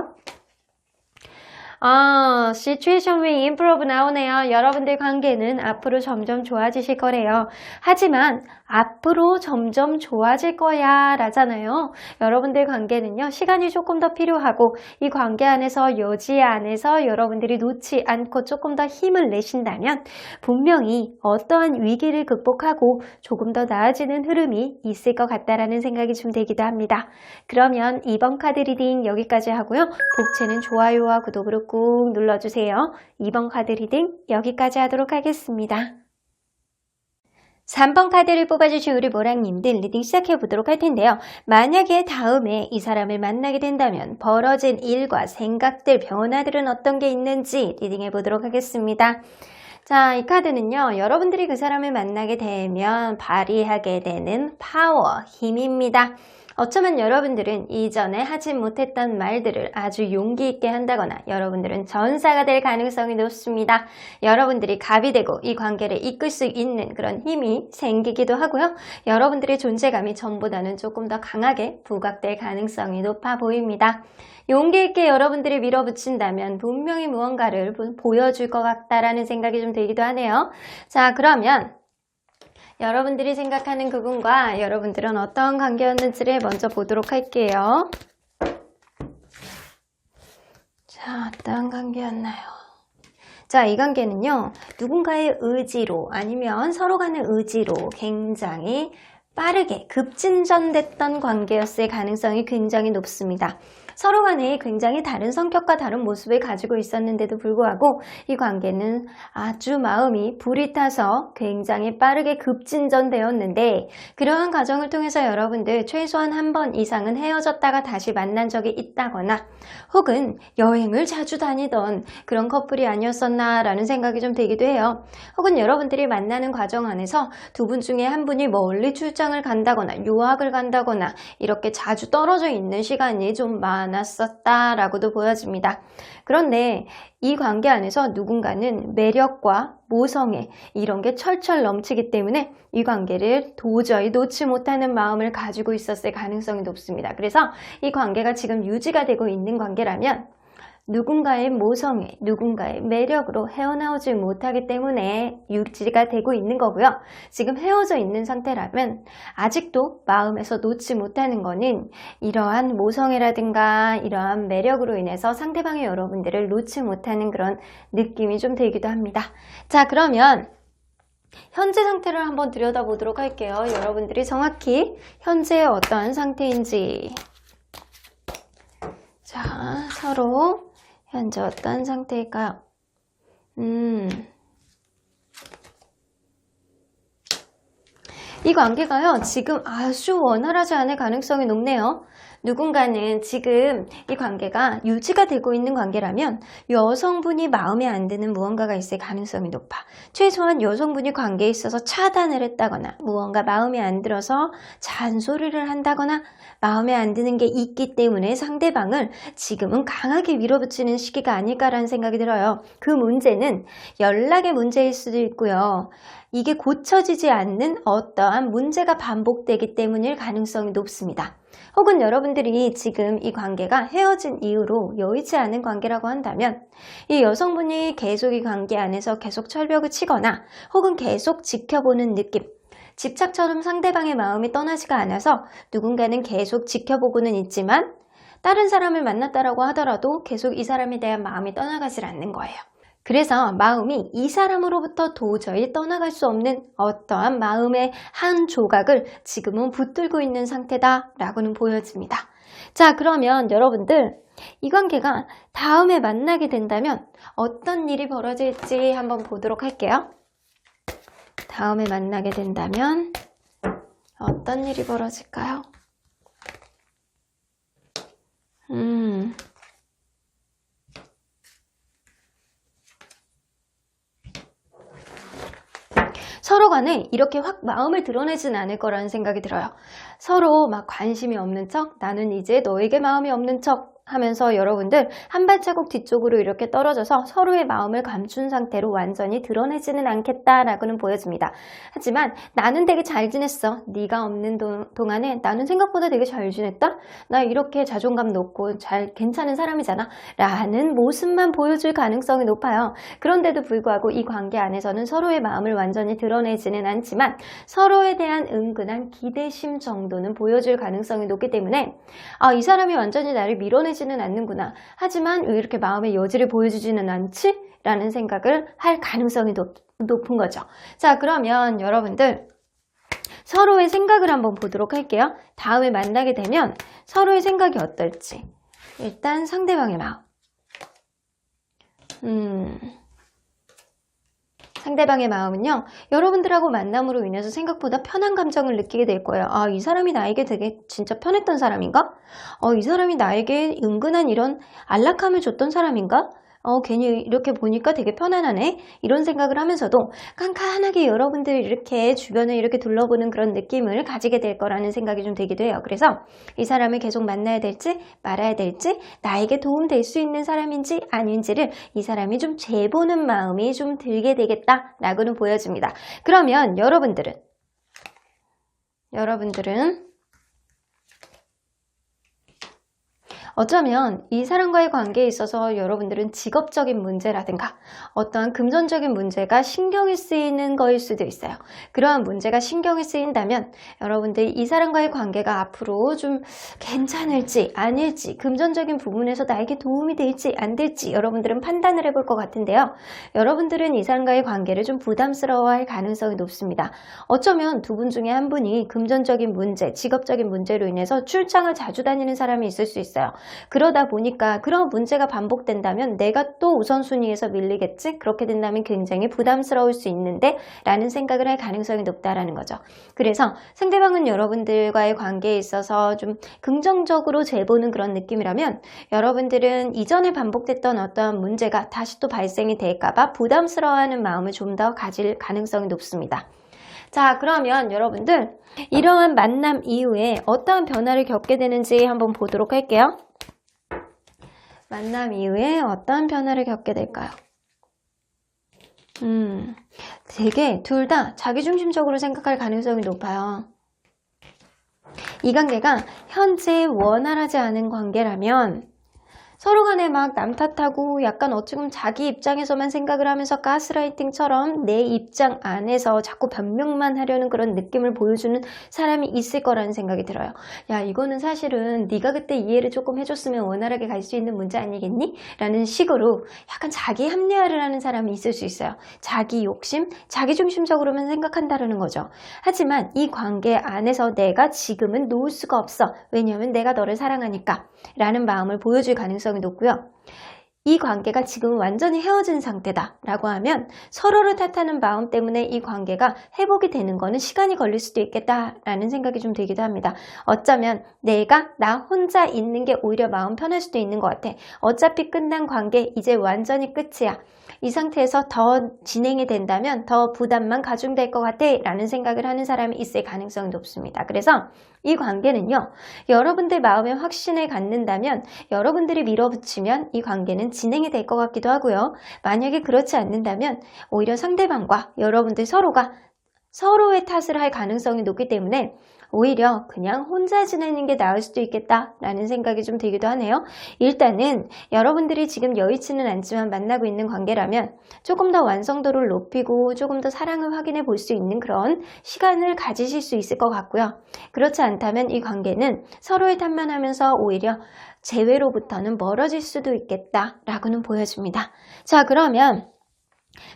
situation will improve 나오네요. 여러분들 관계는 앞으로 점점 좋아지실 거래요. 하지만 앞으로 점점 좋아질 거야 라잖아요. 여러분들 관계는요. 시간이 조금 더 필요하고 이 관계 안에서 여지 안에서 여러분들이 놓지 않고 조금 더 힘을 내신다면 분명히 어떠한 위기를 극복하고 조금 더 나아지는 흐름이 있을 것 같다라는 생각이 좀 들기도 합니다. 그러면 이번 카드 리딩 여기까지 하고요. 복채는 좋아요와 구독으로 꾹 눌러주세요. 이번 카드 리딩 여기까지 하도록 하겠습니다. 3번 카드를 뽑아주신 우리 모랑님들 리딩 시작해 보도록 할 텐데요. 만약에 다음에 이 사람을 만나게 된다면 벌어진 일과 생각들, 변화들은 어떤 게 있는지 리딩해 보도록 하겠습니다. 자, 이 카드는요. 여러분들이 그 사람을 만나게 되면 발휘하게 되는 파워, 힘입니다. 어쩌면 여러분들은 이전에 하지 못했던 말들을 아주 용기 있게 한다거나 여러분들은 전사가 될 가능성이 높습니다. 여러분들이 갑이 되고 이 관계를 이끌 수 있는 그런 힘이 생기기도 하고요. 여러분들의 존재감이 전보다는 조금 더 강하게 부각될 가능성이 높아 보입니다. 용기 있게 여러분들이 밀어붙인다면 분명히 무언가를 보여줄 것 같다라는 생각이 좀 들기도 하네요. 자, 그러면 여러분들이 생각하는 그분과 여러분들은 어떤 관계였는지를 먼저 보도록 할게요. 자, 어떤 관계였나요? 자, 이 관계는요, 누군가의 의지로 아니면 서로 간의 의지로 굉장히 빠르게 급진전됐던 관계였을 가능성이 굉장히 높습니다. 서로 간에 굉장히 다른 성격과 다른 모습을 가지고 있었는데도 불구하고 이 관계는 아주 마음이 불이 타서 굉장히 빠르게 급진전되었는데 그러한 과정을 통해서 여러분들 최소한 한 번 이상은 헤어졌다가 다시 만난 적이 있다거나 혹은 여행을 자주 다니던 그런 커플이 아니었었나라는 생각이 좀 들기도 해요. 혹은 여러분들이 만나는 과정 안에서 두 분 중에 한 분이 멀리 출장을 간다거나 유학을 간다거나 이렇게 자주 떨어져 있는 시간이 좀 많았었다라고도 보여집니다. 그런데 이 관계 안에서 누군가는 매력과 모성애 이런 게 철철 넘치기 때문에 이 관계를 도저히 놓지 못하는 마음을 가지고 있었을 가능성이 높습니다. 그래서 이 관계가 지금 유지가 되고 있는 관계라면 누군가의 모성애, 누군가의 매력으로 헤어나오지 못하기 때문에 유지가 되고 있는 거고요. 지금 헤어져 있는 상태라면 아직도 마음에서 놓지 못하는 거는 이러한 모성애라든가 이러한 매력으로 인해서 상대방의 여러분들을 놓지 못하는 그런 느낌이 좀 들기도 합니다. 자, 그러면 현재 상태를 한번 들여다보도록 할게요. 여러분들이 정확히 현재 어떠한 상태인지. 자, 서로 현재 어떤 상태일까요? 이 관계가요, 지금 아주 원활하지 않을 가능성이 높네요. 누군가는 지금 이 관계가 유지가 되고 있는 관계라면 여성분이 마음에 안 드는 무언가가 있을 가능성이 높아. 최소한 여성분이 관계에 있어서 차단을 했다거나 무언가 마음에 안 들어서 잔소리를 한다거나 마음에 안 드는 게 있기 때문에 상대방을 지금은 강하게 밀어붙이는 시기가 아닐까라는 생각이 들어요. 그 문제는 연락의 문제일 수도 있고요. 이게 고쳐지지 않는 어떠한 문제가 반복되기 때문일 가능성이 높습니다. 혹은 여러분들이 지금 이 관계가 헤어진 이후로 여의치 않은 관계라고 한다면 이 여성분이 계속 이 관계 안에서 계속 철벽을 치거나 혹은 계속 지켜보는 느낌, 집착처럼 상대방의 마음이 떠나지가 않아서 누군가는 계속 지켜보고는 있지만 다른 사람을 만났다라고 하더라도 계속 이 사람에 대한 마음이 떠나가질 않는 거예요. 그래서 마음이 이 사람으로부터 도저히 떠나갈 수 없는 어떠한 마음의 한 조각을 지금은 붙들고 있는 상태다라고는 보여집니다. 자, 그러면 여러분들 이 관계가 다음에 만나게 된다면 어떤 일이 벌어질지 한번 보도록 할게요. 다음에 만나게 된다면 어떤 일이 벌어질까요? 서로 간에 이렇게 확 마음을 드러내진 않을 거라는 생각이 들어요. 서로 막 관심이 없는 척, 나는 이제 너에게 마음이 없는 척 하면서 여러분들 한 발자국 뒤쪽으로 이렇게 떨어져서 서로의 마음을 감춘 상태로 완전히 드러내지는 않겠다라고는 보여집니다. 하지만 나는 되게 잘 지냈어. 네가 없는 동안에 나는 생각보다 되게 잘 지냈다. 나 이렇게 자존감 높고 잘 괜찮은 사람이잖아. 라는 모습만 보여줄 가능성이 높아요. 그런데도 불구하고 이 관계 안에서는 서로의 마음을 완전히 드러내지는 않지만 서로에 대한 은근한 기대심 정도는 보여줄 가능성이 높기 때문에 이 사람이 완전히 나를 밀어내지는 않는구나. 하지만 왜 이렇게 마음의 여지를 보여주지는 않지? 라는 생각을 할 가능성이 높은 거죠. 자, 그러면 여러분들 서로의 생각을 한번 보도록 할게요. 다음에 만나게 되면 서로의 생각이 어떨지. 일단 상대방의 마음. 상대방의 마음은요, 여러분들하고 만남으로 인해서 생각보다 편한 감정을 느끼게 될 거예요. 이 사람이 나에게 되게 진짜 편했던 사람인가? 이 사람이 나에게 은근한 이런 안락함을 줬던 사람인가? 괜히 이렇게 보니까 되게 편안하네 이런 생각을 하면서도 깐깐하게 여러분들이 이렇게 주변을 이렇게 둘러보는 그런 느낌을 가지게 될 거라는 생각이 좀 들기도 해요. 그래서 이 사람을 계속 만나야 될지 말아야 될지, 나에게 도움될 수 있는 사람인지 아닌지를 이 사람이 좀 재보는 마음이 좀 들게 되겠다라고는 보여집니다. 그러면 여러분들은 어쩌면 이 사람과의 관계에 있어서 여러분들은 직업적인 문제라든가 어떠한 금전적인 문제가 신경이 쓰이는 거일 수도 있어요. 그러한 문제가 신경이 쓰인다면 여러분들 이 사람과의 관계가 앞으로 좀 괜찮을지 아닐지, 금전적인 부분에서 나에게 도움이 될지 안 될지 여러분들은 판단을 해볼 것 같은데요. 여러분들은 이 사람과의 관계를 좀 부담스러워할 가능성이 높습니다. 어쩌면 두 분 중에 한 분이 금전적인 문제, 직업적인 문제로 인해서 출장을 자주 다니는 사람이 있을 수 있어요. 그러다 보니까 그런 문제가 반복된다면 내가 또 우선순위에서 밀리겠지? 그렇게 된다면 굉장히 부담스러울 수 있는데 라는 생각을 할 가능성이 높다라는 거죠. 그래서 상대방은 여러분들과의 관계에 있어서 좀 긍정적으로 재보는 그런 느낌이라면 여러분들은 이전에 반복됐던 어떤 문제가 다시 또 발생이 될까봐 부담스러워하는 마음을 좀 더 가질 가능성이 높습니다. 자, 그러면 여러분들 이러한 만남 이후에 어떠한 변화를 겪게 되는지 한번 보도록 할게요. 만남 이후에 어떠한 변화를 겪게 될까요? 되게 둘 다 자기중심적으로 생각할 가능성이 높아요. 이 관계가 현재 원활하지 않은 관계라면 서로 간에 막 남 탓하고 약간 어찌보면 자기 입장에서만 생각을 하면서 가스라이팅처럼 내 입장 안에서 자꾸 변명만 하려는 그런 느낌을 보여주는 사람이 있을 거라는 생각이 들어요. 야, 이거는 사실은 네가 그때 이해를 조금 해줬으면 원활하게 갈 수 있는 문제 아니겠니? 라는 식으로 약간 자기 합리화를 하는 사람이 있을 수 있어요. 자기 욕심, 자기중심적으로만 생각한다는 거죠. 하지만 이 관계 안에서 내가 지금은 놓을 수가 없어. 왜냐하면 내가 너를 사랑하니까 라는 마음을 보여줄 가능성이 높고요. 이 관계가 지금 완전히 헤어진 상태다 라고 하면 서로를 탓하는 마음 때문에 이 관계가 회복이 되는 거는 시간이 걸릴 수도 있겠다라는 생각이 좀 들기도 합니다. 어쩌면 내가 나 혼자 있는 게 오히려 마음 편할 수도 있는 것 같아. 어차피 끝난 관계 이제 완전히 끝이야. 이 상태에서 더 진행이 된다면 더 부담만 가중될 것 같아 라는 생각을 하는 사람이 있을 가능성이 높습니다. 그래서 이 관계는요, 여러분들 마음에 확신을 갖는다면 여러분들이 밀어붙이면 이 관계는 진행이 될 것 같기도 하고요. 만약에 그렇지 않는다면 오히려 상대방과 여러분들 서로가 서로의 탓을 할 가능성이 높기 때문에 오히려 그냥 혼자 지내는 게 나을 수도 있겠다라는 생각이 좀 들기도 하네요. 일단은 여러분들이 지금 여의치는 않지만 만나고 있는 관계라면 조금 더 완성도를 높이고 조금 더 사랑을 확인해 볼 수 있는 그런 시간을 가지실 수 있을 것 같고요. 그렇지 않다면 이 관계는 서로의 탓만 하면서 오히려 재회로부터는 멀어질 수도 있겠다라고는 보여집니다. 자, 그러면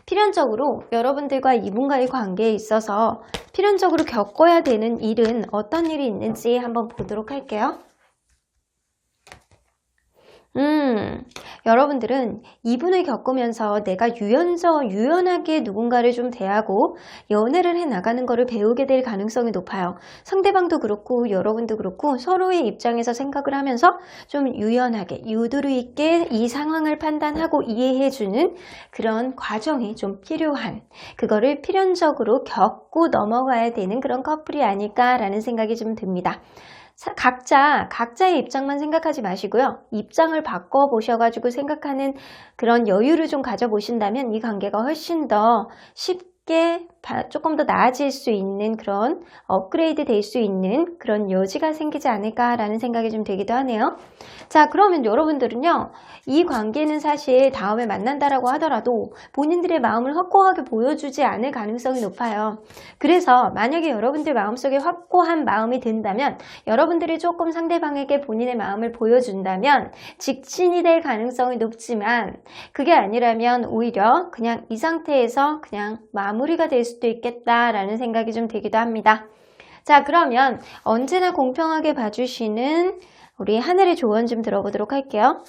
필연적으로 여러분들과 이분과의 관계에 있어서 필연적으로 겪어야 되는 일은 어떤 일이 있는지 한번 보도록 할게요. 여러분들은 이분을 겪으면서 내가 유연하게 누군가를 좀 대하고 연애를 해나가는 것을 배우게 될 가능성이 높아요. 상대방도 그렇고 여러분도 그렇고 서로의 입장에서 생각을 하면서 좀 유연하게 유도리 있게 이 상황을 판단하고 이해해주는 그런 과정이 좀 필요한, 그거를 필연적으로 겪고 넘어가야 되는 그런 커플이 아닐까라는 생각이 좀 듭니다. 각자의 입장만 생각하지 마시고요. 입장을 바꿔보셔가지고 생각하는 그런 여유를 좀 가져보신다면 이 관계가 훨씬 더 쉽게 조금 더 나아질 수 있는 그런 업그레이드 될 수 있는 그런 여지가 생기지 않을까라는 생각이 좀 들기도 하네요. 자, 그러면 여러분들은요, 이 관계는 사실 다음에 만난다라고 하더라도 본인들의 마음을 확고하게 보여주지 않을 가능성이 높아요. 그래서 만약에 여러분들 마음속에 확고한 마음이 든다면 여러분들이 조금 상대방에게 본인의 마음을 보여준다면 직진이 될 가능성이 높지만, 그게 아니라면 오히려 그냥 이 상태에서 그냥 마무리가 될 수도 있겠다라는 생각이 좀 들기도 합니다. 자, 그러면 언제나 공평하게 봐주시는 우리 하늘의 조언 좀 들어보도록 할게요.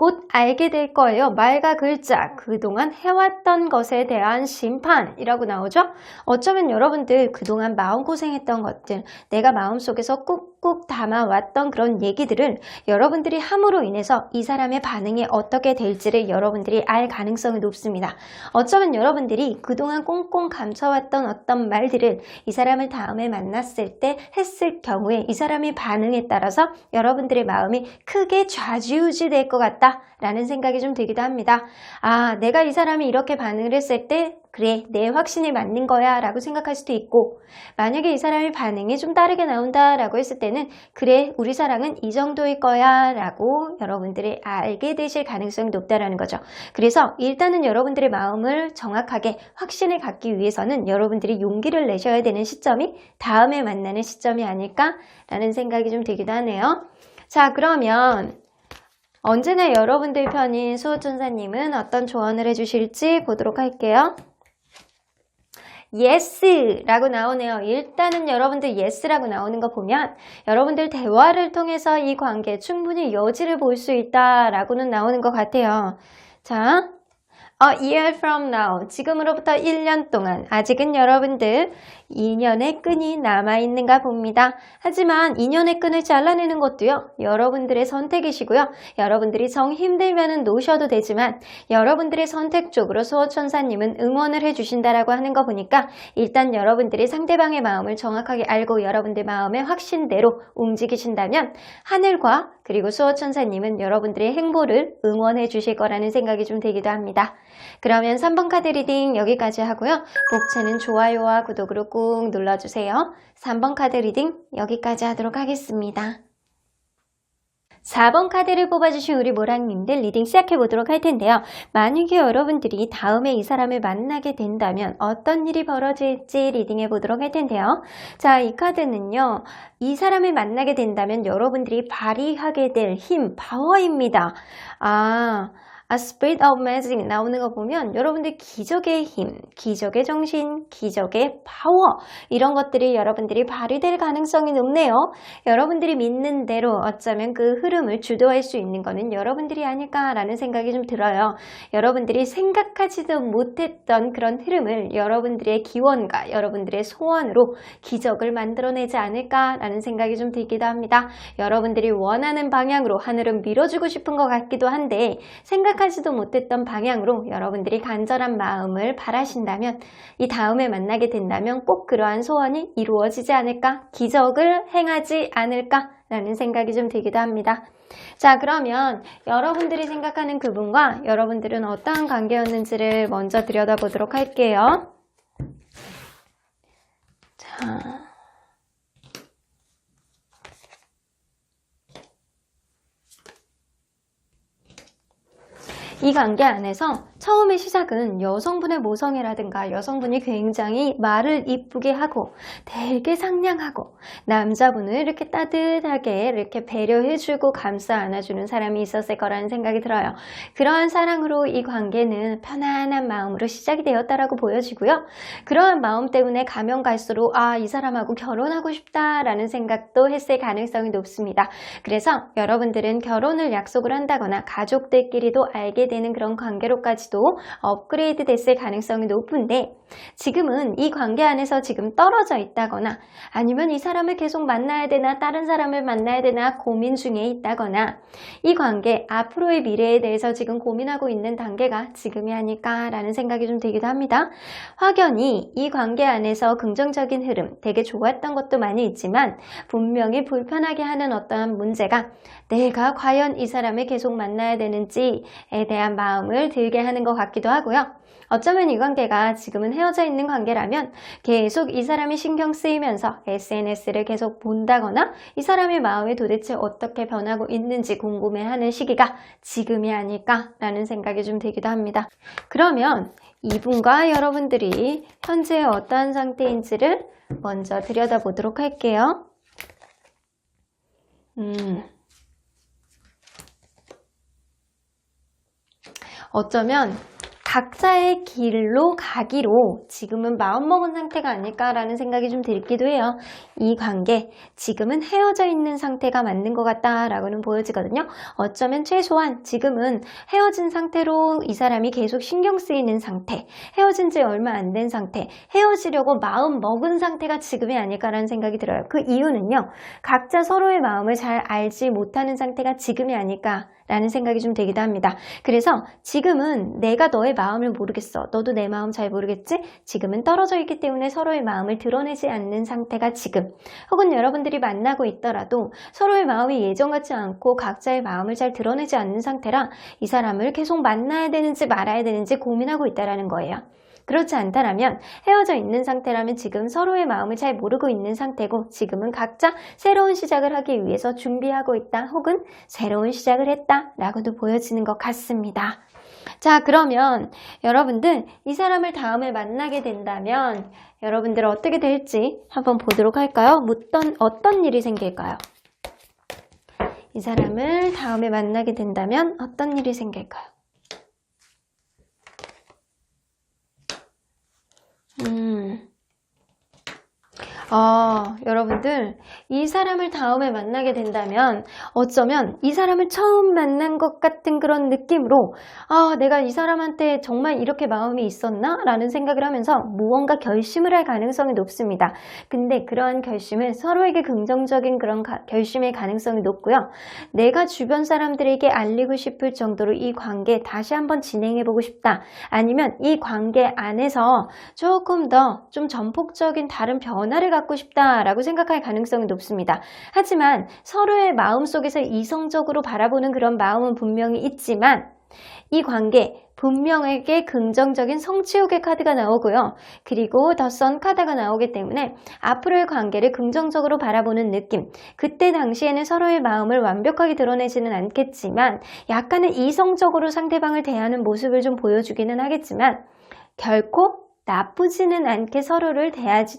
곧 알게 될 거예요. 말과 글자, 그동안 해왔던 것에 대한 심판이라고 나오죠. 어쩌면 여러분들 그동안 마음고생했던 것들, 내가 마음속에서 꾹꾹 담아왔던 그런 얘기들을 여러분들이 함으로 인해서 이 사람의 반응이 어떻게 될지를 여러분들이 알 가능성이 높습니다. 어쩌면 여러분들이 그동안 꽁꽁 감춰왔던 어떤 말들을 이 사람을 다음에 만났을 때 했을 경우에 이 사람의 반응에 따라서 여러분들의 마음이 크게 좌지우지 될 것 같다 라는 생각이 좀 들기도 합니다. 아, 내가 이 사람이 이렇게 반응을 했을 때 그래, 내 확신이 맞는 거야 라고 생각할 수도 있고, 만약에 이 사람의 반응이 좀 다르게 나온다 라고 했을 때는 그래, 우리 사랑은 이 정도일 거야 라고 여러분들이 알게 되실 가능성이 높다라는 거죠. 그래서 일단은 여러분들의 마음을 정확하게 확신을 갖기 위해서는 여러분들이 용기를 내셔야 되는 시점이 다음에 만나는 시점이 아닐까 라는 생각이 좀 들기도 하네요. 자, 그러면 언제나 여러분들 편인 수호천사님은 어떤 조언을 해주실지 보도록 할게요. yes 라고 나오네요. 일단은 여러분들 yes라고 나오는 거 보면 여러분들 대화를 통해서 이 관계에 충분히 여지를 볼 수 있다라고는 나오는 것 같아요. 자, A year from now, 지금으로부터 1년 동안 아직은 여러분들 인연의 끈이 남아있는가 봅니다. 하지만 인연의 끈을 잘라내는 것도요, 여러분들의 선택이시고요. 여러분들이 정 힘들면은 놓으셔도 되지만 여러분들의 선택 쪽으로 수호천사님은 응원을 해주신다라고 하는 거 보니까 일단 여러분들이 상대방의 마음을 정확하게 알고 여러분들 마음의 확신대로 움직이신다면 하늘과 그리고 수호천사님은 여러분들의 행보를 응원해 주실 거라는 생각이 좀 들기도 합니다. 그러면 3번 카드 리딩 여기까지 하고요. 목차는 좋아요와 구독으로 꾹 눌러주세요. 3번 카드 리딩 여기까지 하도록 하겠습니다. 4번 카드를 뽑아주신 우리 모랑님들 리딩 시작해보도록 할 텐데요. 만약에 여러분들이 다음에 이 사람을 만나게 된다면 어떤 일이 벌어질지 리딩해보도록 할 텐데요. 자, 이 카드는요. 이 사람을 만나게 된다면 여러분들이 발휘하게 될 힘, 파워입니다. A Spirit of Magic 나오는 거 보면 여러분들 기적의 힘, 기적의 정신, 기적의 파워 이런 것들이 여러분들이 발휘될 가능성이 높네요. 여러분들이 믿는 대로 어쩌면 그 흐름을 주도할 수 있는 거는 여러분들이 아닐까라는 생각이 좀 들어요. 여러분들이 생각하지도 못했던 그런 흐름을 여러분들의 기원과 여러분들의 소원으로 기적을 만들어내지 않을까라는 생각이 좀 들기도 합니다. 여러분들이 원하는 방향으로 하늘은 밀어주고 싶은 것 같기도 한데 생각하지도 못했던 방향으로 여러분들이 간절한 마음을 바라신다면 이 다음에 만나게 된다면 꼭 그러한 소원이 이루어지지 않을까? 기적을 행하지 않을까? 라는 생각이 좀 들기도 합니다. 자, 그러면 여러분들이 생각하는 그분과 여러분들은 어떠한 관계였는지를 먼저 들여다보도록 할게요. 자, 이 관계 안에서 처음의 시작은 여성분의 모성애라든가 여성분이 굉장히 말을 이쁘게 하고 되게 상냥하고 남자분을 이렇게 따뜻하게 이렇게 배려해주고 감싸 안아주는 사람이 있었을 거라는 생각이 들어요. 그러한 사랑으로 이 관계는 편안한 마음으로 시작이 되었다라고 보여지고요. 그러한 마음 때문에 가면 갈수록 이 사람하고 결혼하고 싶다라는 생각도 했을 가능성이 높습니다. 그래서 여러분들은 결혼을 약속을 한다거나 가족들끼리도 알게 되는 그런 관계로까지도 업그레이드 됐을 가능성이 높은데 지금은 이 관계 안에서 지금 떨어져 있다거나 아니면 이 사람을 계속 만나야 되나 다른 사람을 만나야 되나 고민 중에 있다거나 이 관계 앞으로의 미래에 대해서 지금 고민하고 있는 단계가 지금이 아닐까라는 생각이 좀 들기도 합니다. 확연히 이 관계 안에서 긍정적인 흐름 되게 좋았던 것도 많이 있지만 분명히 불편하게 하는 어떠한 문제가 내가 과연 이 사람을 계속 만나야 되는지에 대한 마음을 들게 하는 것 같기도 하고요. 어쩌면 이 관계가 지금은 헤어져 있는 관계라면 계속 이 사람이 신경 쓰이면서 SNS를 계속 본다거나 이 사람의 마음이 도대체 어떻게 변하고 있는지 궁금해하는 시기가 지금이 아닐까라는 생각이 좀 들기도 합니다. 그러면 이분과 여러분들이 현재 어떠한 상태인지를 먼저 들여다보도록 할게요. 어쩌면 각자의 길로 가기로 지금은 마음먹은 상태가 아닐까라는 생각이 좀 들기도 해요. 이 관계, 지금은 헤어져 있는 상태가 맞는 것 같다라고는 보여지거든요. 어쩌면 최소한 지금은 헤어진 상태로 이 사람이 계속 신경 쓰이는 상태, 헤어진 지 얼마 안 된 상태, 헤어지려고 마음 먹은 상태가 지금이 아닐까라는 생각이 들어요. 그 이유는요, 각자 서로의 마음을 잘 알지 못하는 상태가 지금이 아닐까라는 생각이 좀 되기도 합니다. 그래서 지금은 내가 너의 마음을 모르겠어. 너도 내 마음 잘 모르겠지? 지금은 떨어져 있기 때문에 서로의 마음을 드러내지 않는 상태가 지금. 혹은 여러분들이 만나고 있더라도 서로의 마음이 예전 같지 않고 각자의 마음을 잘 드러내지 않는 상태라 이 사람을 계속 만나야 되는지 말아야 되는지 고민하고 있다는 거예요. 그렇지 않다면 헤어져 있는 상태라면 지금 서로의 마음을 잘 모르고 있는 상태고 지금은 각자 새로운 시작을 하기 위해서 준비하고 있다 혹은 새로운 시작을 했다 라고도 보여지는 것 같습니다. 자, 그러면 여러분들 이 사람을 다음에 만나게 된다면 여러분들 어떻게 될지 한번 보도록 할까요? 어떤 일이 생길까요? 이 사람을 다음에 만나게 된다면 어떤 일이 생길까요? 여러분들 이 사람을 다음에 만나게 된다면 어쩌면 이 사람을 처음 만난 것 같은 그런 느낌으로 내가 이 사람한테 정말 이렇게 마음이 있었나? 라는 생각을 하면서 무언가 결심을 할 가능성이 높습니다. 근데 그러한 결심은 서로에게 긍정적인 그런 결심의 가능성이 높고요. 내가 주변 사람들에게 알리고 싶을 정도로 이 관계 다시 한번 진행해보고 싶다. 아니면 이 관계 안에서 조금 더 좀 전폭적인 다른 변화를 갖고 싶다라고 생각할 가능성이 높습니다. 하지만 서로의 마음속에서 이성적으로 바라보는 그런 마음은 분명히 있지만 이 관계 분명하게 긍정적인 성취욕의 카드가 나오고요. 그리고 더 선 카드가 나오기 때문에 앞으로의 관계를 긍정적으로 바라보는 느낌. 그때 당시에는 서로의 마음을 완벽하게 드러내지는 않겠지만 약간은 이성적으로 상대방을 대하는 모습을 좀 보여주기는 하겠지만 결코 나쁘지는 않게 서로를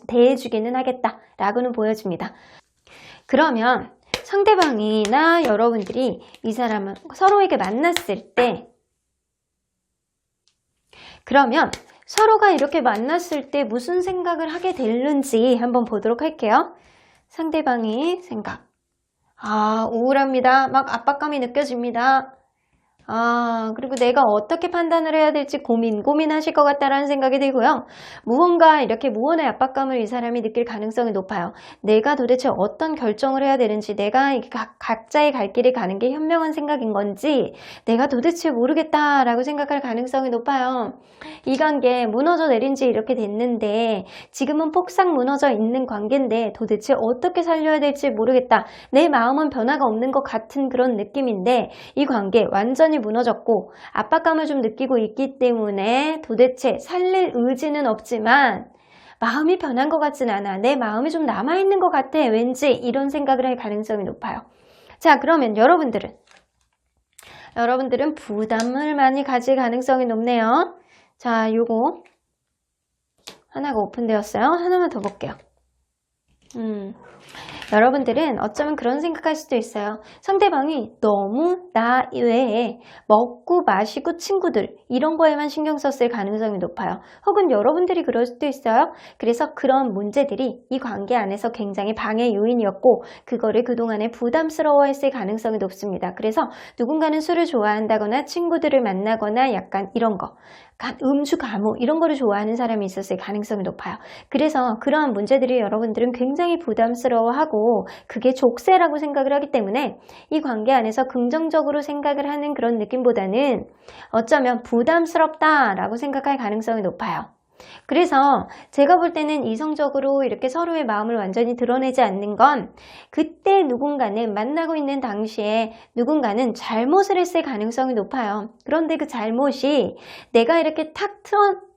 대해주기는 하겠다라고는 보여집니다. 그러면 상대방이나 여러분들이 이 사람을 서로에게 만났을 때 그러면 서로가 이렇게 만났을 때 무슨 생각을 하게 되는지 한번 보도록 할게요. 상대방의 생각. 우울합니다. 막 압박감이 느껴집니다. 그리고 내가 어떻게 판단을 해야 될지 고민하실 것 같다라는 생각이 들고요. 무언가 이렇게 무언의 압박감을 이 사람이 느낄 가능성이 높아요. 내가 도대체 어떤 결정을 해야 되는지, 내가 각자의 갈 길을 가는 게 현명한 생각인 건지 내가 도대체 모르겠다라고 생각할 가능성이 높아요. 이 관계 무너져 내린 지 이렇게 됐는데 지금은 폭삭 무너져 있는 관계인데 도대체 어떻게 살려야 될지 모르겠다. 내 마음은 변화가 없는 것 같은 그런 느낌인데 이 관계 완전히 무너졌고 압박감을 좀 느끼고 있기 때문에 도대체 살릴 의지는 없지만 마음이 변한 것 같진 않아. 내 마음이 좀 남아있는 것 같아. 왠지 이런 생각을 할 가능성이 높아요. 자, 그러면 여러분들은 부담을 많이 가질 가능성이 높네요. 자, 요거 하나가 오픈되었어요. 하나만 더 볼게요. 여러분들은 어쩌면 그런 생각할 수도 있어요. 상대방이 너무 나 외에 먹고 마시고 친구들 이런 거에만 신경 썼을 가능성이 높아요. 혹은 여러분들이 그럴 수도 있어요. 그래서 그런 문제들이 이 관계 안에서 굉장히 방해 요인이었고 그거를 그동안에 부담스러워했을 가능성이 높습니다. 그래서 누군가는 술을 좋아한다거나 친구들을 만나거나 약간 이런 거 음주 가무 이런 거를 좋아하는 사람이 있었을 가능성이 높아요. 그래서 그러한 문제들이 여러분들은 굉장히 부담스러워하고 그게 족쇄라고 생각을 하기 때문에 이 관계 안에서 긍정적으로 생각을 하는 그런 느낌보다는 어쩌면 부담스럽다라고 생각할 가능성이 높아요. 그래서 제가 볼 때는 이성적으로 이렇게 서로의 마음을 완전히 드러내지 않는 건 그때 누군가는 만나고 있는 당시에 누군가는 잘못을 했을 가능성이 높아요. 그런데 그 잘못이 내가 이렇게 탁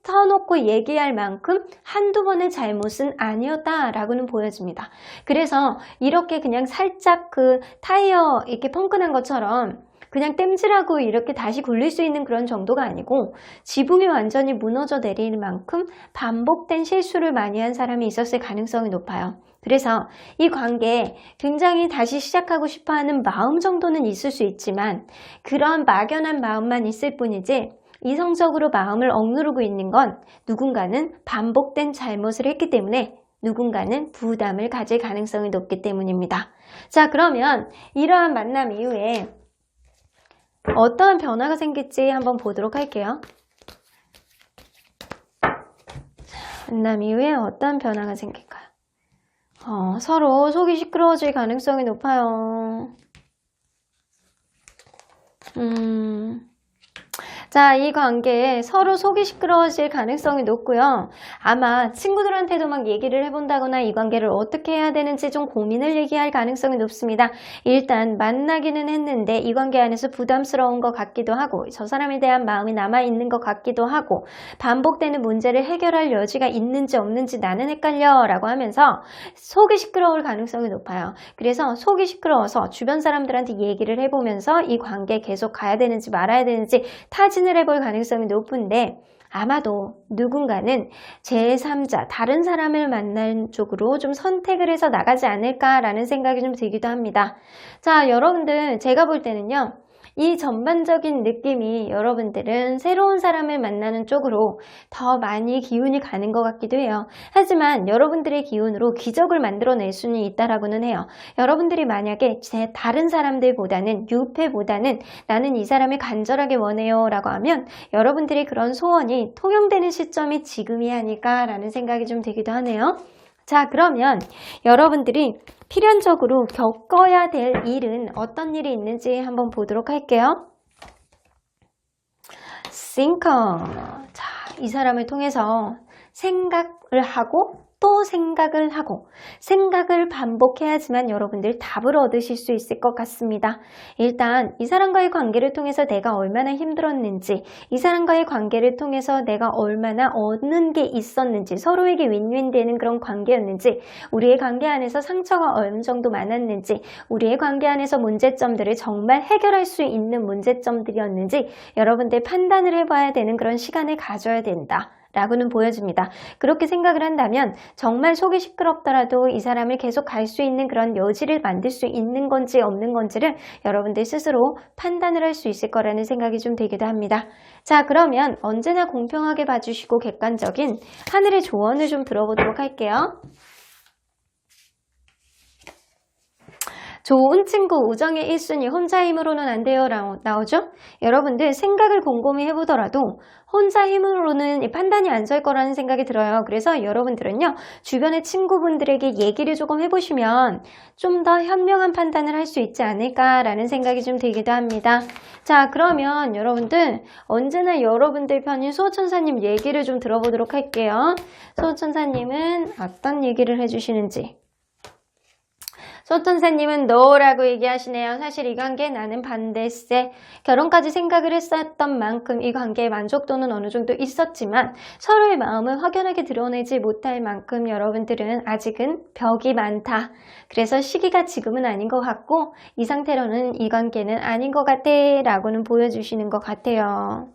터놓고 얘기할 만큼 한두 번의 잘못은 아니었다라고는 보여집니다. 그래서 이렇게 그냥 살짝 그 타이어 이렇게 펑크난 것처럼 그냥 땜질하고 이렇게 다시 굴릴 수 있는 그런 정도가 아니고 지붕이 완전히 무너져 내리는 만큼 반복된 실수를 많이 한 사람이 있었을 가능성이 높아요. 그래서 이 관계 굉장히 다시 시작하고 싶어하는 마음 정도는 있을 수 있지만 그러한 막연한 마음만 있을 뿐이지 이성적으로 마음을 억누르고 있는 건 누군가는 반복된 잘못을 했기 때문에 누군가는 부담을 가질 가능성이 높기 때문입니다. 자, 그러면 이러한 만남 이후에 어떠한 변화가 생길지 한번 보도록 할게요. 만남 이후에 어떠한 변화가 생길까요? 서로 속이 시끄러워질 가능성이 높아요. 자, 이 관계에 서로 속이 시끄러워질 가능성이 높고요. 아마 친구들한테도 막 얘기를 해본다거나 이 관계를 어떻게 해야 되는지 좀 고민을 얘기할 가능성이 높습니다. 일단 만나기는 했는데 이 관계 안에서 부담스러운 것 같기도 하고 저 사람에 대한 마음이 남아있는 것 같기도 하고 반복되는 문제를 해결할 여지가 있는지 없는지 나는 헷갈려 라고 하면서 속이 시끄러울 가능성이 높아요. 그래서 속이 시끄러워서 주변 사람들한테 얘기를 해보면서 이 관계 계속 가야 되는지 말아야 되는지 타진을 해볼 가능성이 높은데 아마도 누군가는 제3자, 다른 사람을 만난 쪽으로 좀 선택을 해서 나가지 않을까라는 생각이 좀 들기도 합니다. 자, 여러분들 제가 볼 때는요. 이 전반적인 느낌이 여러분들은 새로운 사람을 만나는 쪽으로 더 많이 기운이 가는 것 같기도 해요. 하지만 여러분들의 기운으로 기적을 만들어낼 수는 있다라고는 해요. 여러분들이 만약에 다른 사람들보다는 유패보다는 나는 이 사람을 간절하게 원해요 라고 하면 여러분들이 그런 소원이 통용되는 시점이 지금이 아닐까라는 생각이 좀 들기도 하네요. 자, 그러면 여러분들이 필연적으로 겪어야 될 일은 어떤 일이 있는지 한번 보도록 할게요. thinker. 자, 이 사람을 통해서 생각을 하고 또 생각을 하고 생각을 반복해야지만 여러분들 답을 얻으실 수 있을 것 같습니다. 일단 이 사람과의 관계를 통해서 내가 얼마나 힘들었는지 이 사람과의 관계를 통해서 내가 얼마나 얻는 게 있었는지 서로에게 윈윈 되는 그런 관계였는지 우리의 관계 안에서 상처가 어느 정도 많았는지 우리의 관계 안에서 문제점들을 정말 해결할 수 있는 문제점들이었는지 여러분들 판단을 해봐야 되는 그런 시간을 가져야 된다. 라고는 보여집니다. 그렇게 생각을 한다면 정말 속이 시끄럽더라도 이 사람을 계속 갈 수 있는 그런 여지를 만들 수 있는 건지 없는 건지를 여러분들 스스로 판단을 할 수 있을 거라는 생각이 좀 들기도 합니다. 자, 그러면 언제나 공평하게 봐주시고 객관적인 하늘의 조언을 좀 들어보도록 할게요. 좋은 친구, 우정의 1순위, 혼자 힘으로는 안 돼요 라고 나오죠? 여러분들 생각을 곰곰이 해보더라도 혼자 힘으로는 판단이 안 설 거라는 생각이 들어요. 그래서 여러분들은요, 주변의 친구분들에게 얘기를 조금 해보시면 좀 더 현명한 판단을 할 수 있지 않을까라는 생각이 좀 들기도 합니다. 자, 그러면 여러분들 언제나 여러분들 편인 수호천사님 얘기를 좀 들어보도록 할게요. 수호천사님은 어떤 얘기를 해주시는지. 소천사님은 너라고 얘기하시네요. 사실 이 관계 나는 반대세. 결혼까지 생각을 했었던 만큼 이 관계의 만족도는 어느 정도 있었지만 서로의 마음을 확연하게 드러내지 못할 만큼 여러분들은 아직은 벽이 많다. 그래서 시기가 지금은 아닌 것 같고 이 상태로는 이 관계는 아닌 것 같아 라고는 보여주시는 것 같아요.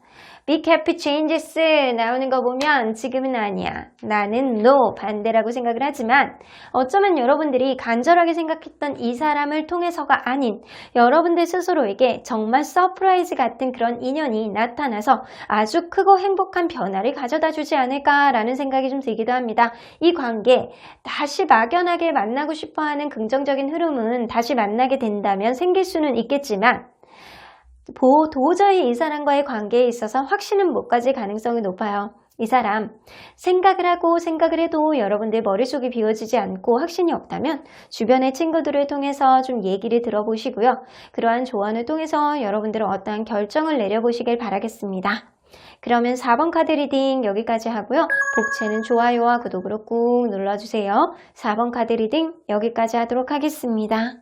Big Happy Changes 나오는 거 보면 지금은 아니야. 나는 no, 반대라고 생각을 하지만 어쩌면 여러분들이 간절하게 생각했던 이 사람을 통해서가 아닌 여러분들 스스로에게 정말 서프라이즈 같은 그런 인연이 나타나서 아주 크고 행복한 변화를 가져다 주지 않을까라는 생각이 좀 들기도 합니다. 이 관계 다시 막연하게 만나고 싶어하는 긍정적인 흐름은 다시 만나게 된다면 생길 수는 있겠지만 도저히 이 사람과의 관계에 있어서 확신은 못 가질 가능성이 높아요. 이 사람 생각을 하고 생각을 해도 여러분들 머릿속이 비워지지 않고 확신이 없다면 주변의 친구들을 통해서 좀 얘기를 들어보시고요. 그러한 조언을 통해서 여러분들은 어떠한 결정을 내려보시길 바라겠습니다. 그러면 4번 카드 리딩 여기까지 하고요. 복채는 좋아요와 구독으로 꾹 눌러주세요. 4번 카드 리딩 여기까지 하도록 하겠습니다.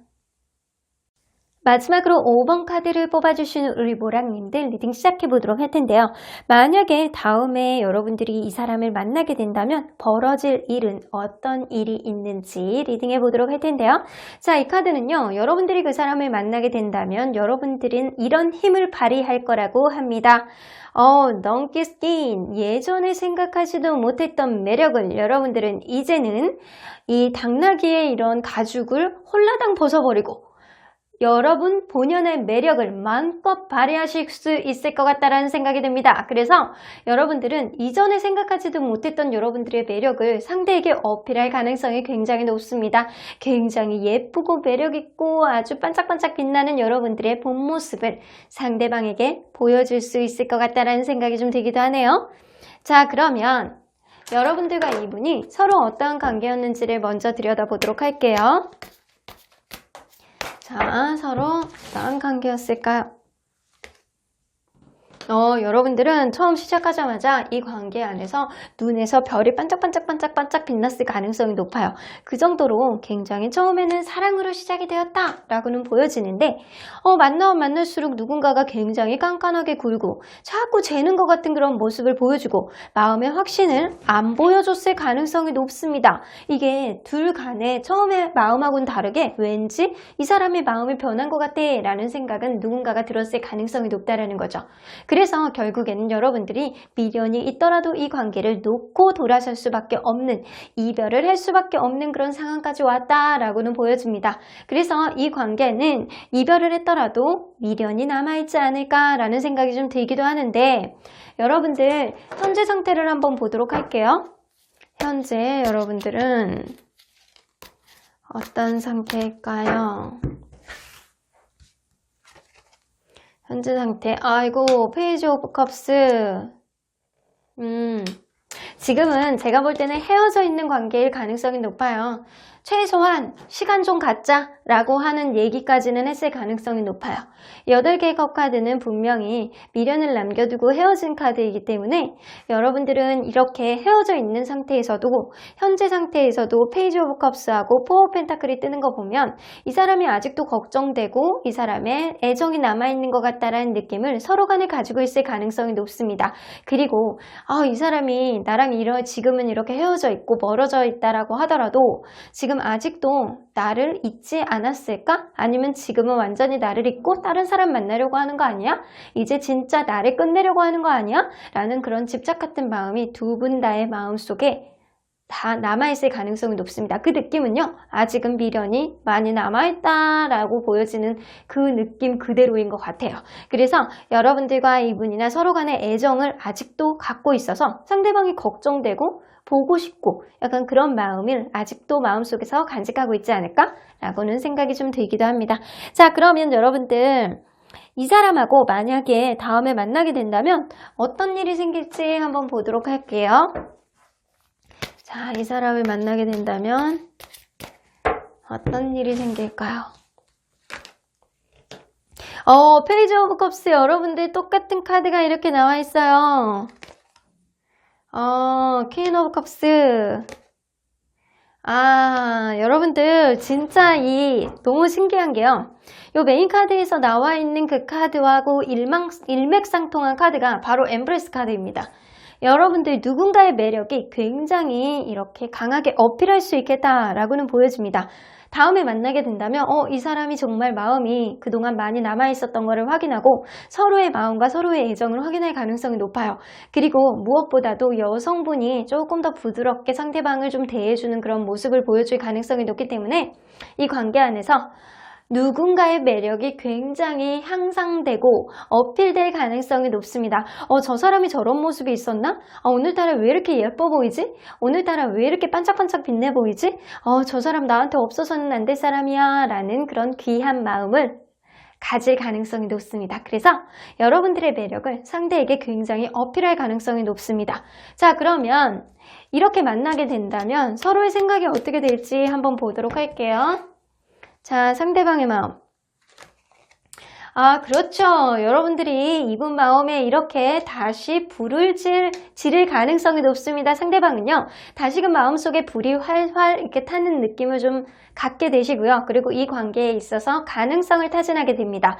마지막으로 5번 카드를 뽑아주시는 우리 모랑님들 리딩 시작해보도록 할 텐데요. 만약에 다음에 여러분들이 이 사람을 만나게 된다면 벌어질 일은 어떤 일이 있는지 리딩해보도록 할 텐데요. 자, 이 카드는요. 여러분들이 그 사람을 만나게 된다면 여러분들은 이런 힘을 발휘할 거라고 합니다. 넌키 스킨, 예전에 생각하지도 못했던 매력을 여러분들은 이제는 이 당나귀의 이런 가죽을 홀라당 벗어버리고 여러분 본연의 매력을 마음껏 발휘하실 수 있을 것 같다라는 생각이 듭니다. 그래서 여러분들은 이전에 생각하지도 못했던 여러분들의 매력을 상대에게 어필할 가능성이 굉장히 높습니다. 굉장히 예쁘고 매력있고 아주 반짝반짝 빛나는 여러분들의 본 모습을 상대방에게 보여줄 수 있을 것 같다라는 생각이 좀 들기도 하네요. 자, 그러면 여러분들과 이분이 서로 어떠한 관계였는지를 먼저 들여다보도록 할게요. 자, 서로 어떠한 관계였을까요? 여러분들은 처음 시작하자마자 이 관계 안에서 눈에서 별이 반짝반짝반짝반짝 빛났을 가능성이 높아요. 그 정도로 굉장히 처음에는 사랑으로 시작이 되었다 라고는 보여지는데 만나면 만날수록 누군가가 굉장히 깐깐하게 굴고 자꾸 재는 것 같은 그런 모습을 보여주고 마음의 확신을 안 보여줬을 가능성이 높습니다. 이게 둘 간에 처음에 마음하고는 다르게 왠지 이 사람의 마음이 변한 것 같아 라는 생각은 누군가가 들었을 가능성이 높다라는 거죠. 그래서 결국에는 여러분들이 미련이 있더라도 이 관계를 놓고 돌아설 수밖에 없는, 이별을 할 수밖에 없는 그런 상황까지 왔다라고는 보여집니다. 그래서 이 관계는 이별을 했더라도 미련이 남아있지 않을까라는 생각이 좀 들기도 하는데, 여러분들 현재 상태를 한번 보도록 할게요. 현재 여러분들은 어떤 상태일까요? 현재 상태, 아이고, 페이지 오브 컵스. 지금은 제가 볼 때는 헤어져 있는 관계일 가능성이 높아요. 최소한 시간 좀 갖자 라고 하는 얘기까지는 했을 가능성이 높아요. 8개의 컵 카드는 분명히 미련을 남겨두고 헤어진 카드이기 때문에 여러분들은 이렇게 헤어져 있는 상태에서도 현재 상태에서도 페이지 오브 컵스하고 포 오브 펜타클이 뜨는 거 보면 이 사람이 아직도 걱정되고 이 사람의 애정이 남아있는 것 같다라는 느낌을 서로 간에 가지고 있을 가능성이 높습니다. 그리고 이 사람이 나랑 지금은 이렇게 헤어져 있고 멀어져 있다라고 하더라도 지금 아직도 나를 잊지 않았을까? 아니면 지금은 완전히 나를 잊고 다른 사람 만나려고 하는 거 아니야? 이제 진짜 나를 끝내려고 하는 거 아니야? 라는 그런 집착 같은 마음이 두 분 다의 마음속에 다 남아있을 가능성이 높습니다. 그 느낌은요, 아직은 미련이 많이 남아있다라고 보여지는 그 느낌 그대로인 것 같아요. 그래서 여러분들과 이분이나 서로 간의 애정을 아직도 갖고 있어서 상대방이 걱정되고 보고 싶고 약간 그런 마음을 아직도 마음속에서 간직하고 있지 않을까라고는 생각이 좀 들기도 합니다. 자, 그러면 여러분들 이 사람하고 만약에 다음에 만나게 된다면 어떤 일이 생길지 한번 보도록 할게요. 자, 이 사람을 만나게 된다면 어떤 일이 생길까요? 페이지 오브 컵스 여러분들 똑같은 카드가 이렇게 나와 있어요. 퀸 오브 컵스. 여러분들 진짜 너무 신기한 게요. 요 메인 카드에서 나와 있는 그 카드하고 일맥상통한 카드가 바로 엠브레스 카드입니다. 여러분들 누군가의 매력이 굉장히 이렇게 강하게 어필할 수 있겠다라고는 보여집니다. 다음에 만나게 된다면 이 사람이 정말 마음이 그동안 많이 남아있었던 것을 확인하고 서로의 마음과 서로의 애정을 확인할 가능성이 높아요. 그리고 무엇보다도 여성분이 조금 더 부드럽게 상대방을 좀 대해주는 그런 모습을 보여줄 가능성이 높기 때문에 이 관계 안에서 누군가의 매력이 굉장히 향상되고 어필될 가능성이 높습니다. 저 사람이 저런 모습이 있었나? 오늘따라 왜 이렇게 예뻐 보이지? 오늘따라 왜 이렇게 반짝반짝 빛내 보이지? 저 사람 나한테 없어서는 안 될 사람이야 라는 그런 귀한 마음을 가질 가능성이 높습니다. 그래서 여러분들의 매력을 상대에게 굉장히 어필할 가능성이 높습니다. 자, 그러면 이렇게 만나게 된다면 서로의 생각이 어떻게 될지 한번 보도록 할게요. 자, 상대방의 마음. 그렇죠. 여러분들이 이분 마음에 이렇게 다시 불을 지를 가능성이 높습니다. 상대방은요, 다시금 마음속에 불이 활활 이렇게 타는 느낌을 좀 갖게 되시고요. 그리고 이 관계에 있어서 가능성을 타진하게 됩니다.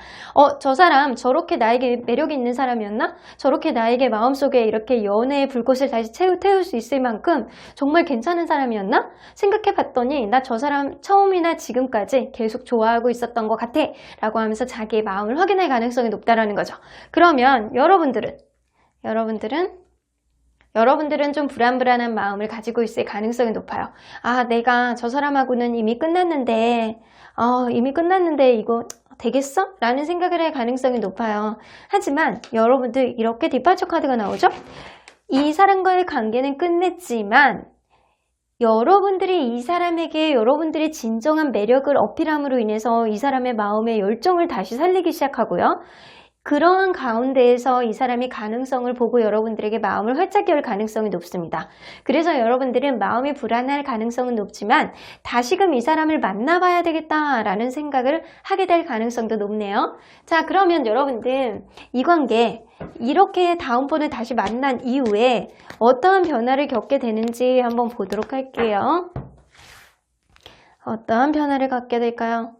저 사람 저렇게 나에게 매력이 있는 사람이었나? 저렇게 나에게 마음속에 이렇게 연애의 불꽃을 다시 태울 수 있을 만큼 정말 괜찮은 사람이었나? 생각해 봤더니 나 저 사람 처음이나 지금까지 계속 좋아하고 있었던 것 같아 라고 하면서 자기의 마음을 확인할 가능성이 높다라는 거죠. 그러면 여러분들은 좀 불안불안한 마음을 가지고 있을 가능성이 높아요. 내가 저 사람하고는 이미 끝났는데 이거 되겠어? 라는 생각을 할 가능성이 높아요. 하지만 여러분들 이렇게 디파처 카드가 나오죠? 이 사람과의 관계는 끝냈지만 여러분들이 이 사람에게 여러분들의 진정한 매력을 어필함으로 인해서 이 사람의 마음의 열정을 다시 살리기 시작하고요. 그러한 가운데에서 이 사람이 가능성을 보고 여러분들에게 마음을 활짝 열 가능성이 높습니다. 그래서 여러분들은 마음이 불안할 가능성은 높지만 다시금 이 사람을 만나봐야 되겠다라는 생각을 하게 될 가능성도 높네요. 자, 그러면 여러분들 이 관계 이렇게 다음번에 다시 만난 이후에 어떠한 변화를 겪게 되는지 한번 보도록 할게요. 어떠한 변화를 갖게 될까요?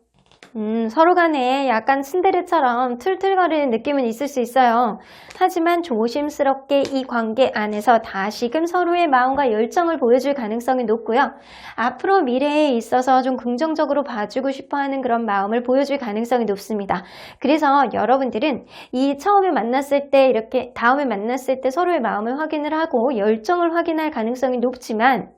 서로 간에 약간 츤데레처럼 툴툴거리는 느낌은 있을 수 있어요. 하지만 조심스럽게 이 관계 안에서 다시금 서로의 마음과 열정을 보여줄 가능성이 높고요. 앞으로 미래에 있어서 좀 긍정적으로 봐주고 싶어하는 그런 마음을 보여줄 가능성이 높습니다. 그래서 여러분들은 이 처음에 만났을 때 이렇게 다음에 만났을 때 서로의 마음을 확인을 하고 열정을 확인할 가능성이 높지만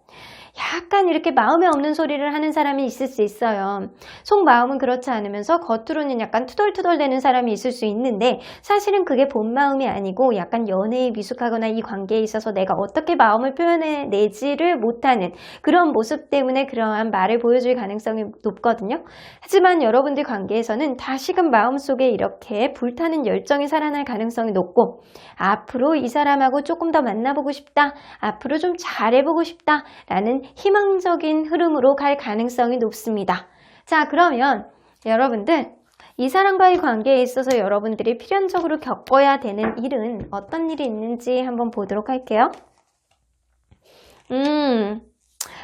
약간 이렇게 마음에 없는 소리를 하는 사람이 있을 수 있어요. 속마음은 그렇지 않으면서 겉으로는 약간 투덜투덜대는 사람이 있을 수 있는데 사실은 그게 본 마음이 아니고 약간 연애에 미숙하거나 이 관계에 있어서 내가 어떻게 마음을 표현해내지를 못하는 그런 모습 때문에 그러한 말을 보여줄 가능성이 높거든요. 하지만 여러분들 관계에서는 다시금 마음속에 이렇게 불타는 열정이 살아날 가능성이 높고 앞으로 이 사람하고 조금 더 만나보고 싶다. 앞으로 좀 잘해보고 싶다. 라는 희망적인 흐름으로 갈 가능성이 높습니다. 자, 그러면 여러분들 이 사람과의 관계에 있어서 여러분들이 필연적으로 겪어야 되는 일은 어떤 일이 있는지 한번 보도록 할게요.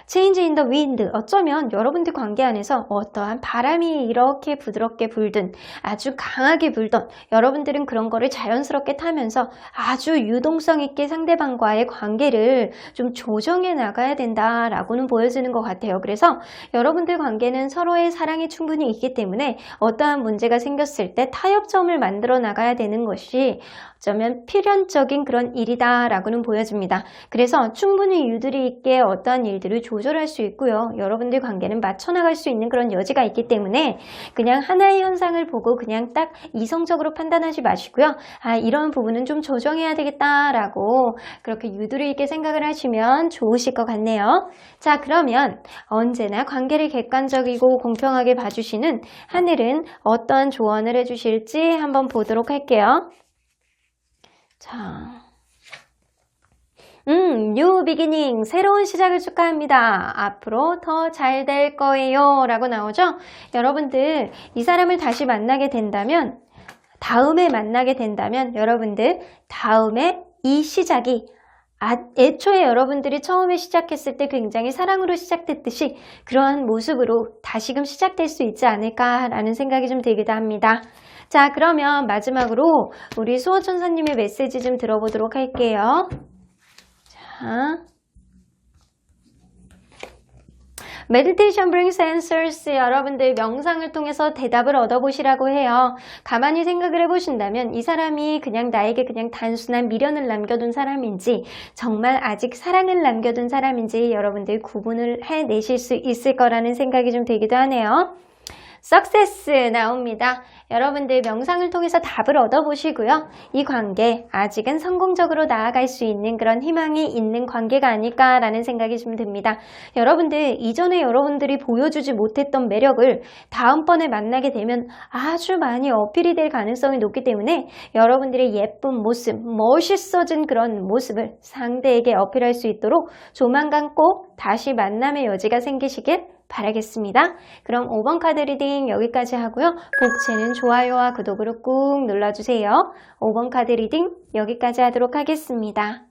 Change in the wind. 어쩌면 여러분들 관계 안에서 어떠한 바람이 이렇게 부드럽게 불든 아주 강하게 불던 여러분들은 그런 거를 자연스럽게 타면서 아주 유동성 있게 상대방과의 관계를 좀 조정해 나가야 된다라고는 보여지는 것 같아요. 그래서 여러분들 관계는 서로의 사랑이 충분히 있기 때문에 어떠한 문제가 생겼을 때 타협점을 만들어 나가야 되는 것이 어쩌면 필연적인 그런 일이다 라고는 보여집니다. 그래서 충분히 유두리 있게 어떠한 일들을 조절할 수 있고요. 여러분들 관계는 맞춰나갈 수 있는 그런 여지가 있기 때문에 그냥 하나의 현상을 보고 그냥 딱 이성적으로 판단하지 마시고요. 이런 부분은 좀 조정해야 되겠다라고 그렇게 유두리 있게 생각을 하시면 좋으실 것 같네요. 자, 그러면 언제나 관계를 객관적이고 공평하게 봐주시는 하늘은 어떠한 조언을 해주실지 한번 보도록 할게요. 자, New beginning, 새로운 시작을 축하합니다. 앞으로 더 잘 될 거예요 라고 나오죠? 여러분들 이 사람을 다시 만나게 된다면 다음에 만나게 된다면 여러분들 다음에 이 시작이 애초에 여러분들이 처음에 시작했을 때 굉장히 사랑으로 시작됐듯이 그러한 모습으로 다시금 시작될 수 있지 않을까라는 생각이 좀 들기도 합니다. 자, 그러면 마지막으로 우리 수호천사님의 메시지 좀 들어보도록 할게요. 자, Meditation brings answers. 여러분들 명상을 통해서 대답을 얻어보시라고 해요. 가만히 생각을 해보신다면 이 사람이 그냥 나에게 그냥 단순한 미련을 남겨둔 사람인지 정말 아직 사랑을 남겨둔 사람인지 여러분들 구분을 해내실 수 있을 거라는 생각이 좀 들기도 하네요. Success 나옵니다. 여러분들 명상을 통해서 답을 얻어보시고요. 이 관계 아직은 성공적으로 나아갈 수 있는 그런 희망이 있는 관계가 아닐까라는 생각이 좀 듭니다. 여러분들 이전에 여러분들이 보여주지 못했던 매력을 다음번에 만나게 되면 아주 많이 어필이 될 가능성이 높기 때문에 여러분들의 예쁜 모습, 멋있어진 그런 모습을 상대에게 어필할 수 있도록 조만간 꼭 다시 만남의 여지가 생기시길 바라겠습니다. 그럼 5번 카드 리딩 여기까지 하고요. 복채는 좋아요와 구독으로 꾹 눌러주세요. 5번 카드 리딩 여기까지 하도록 하겠습니다.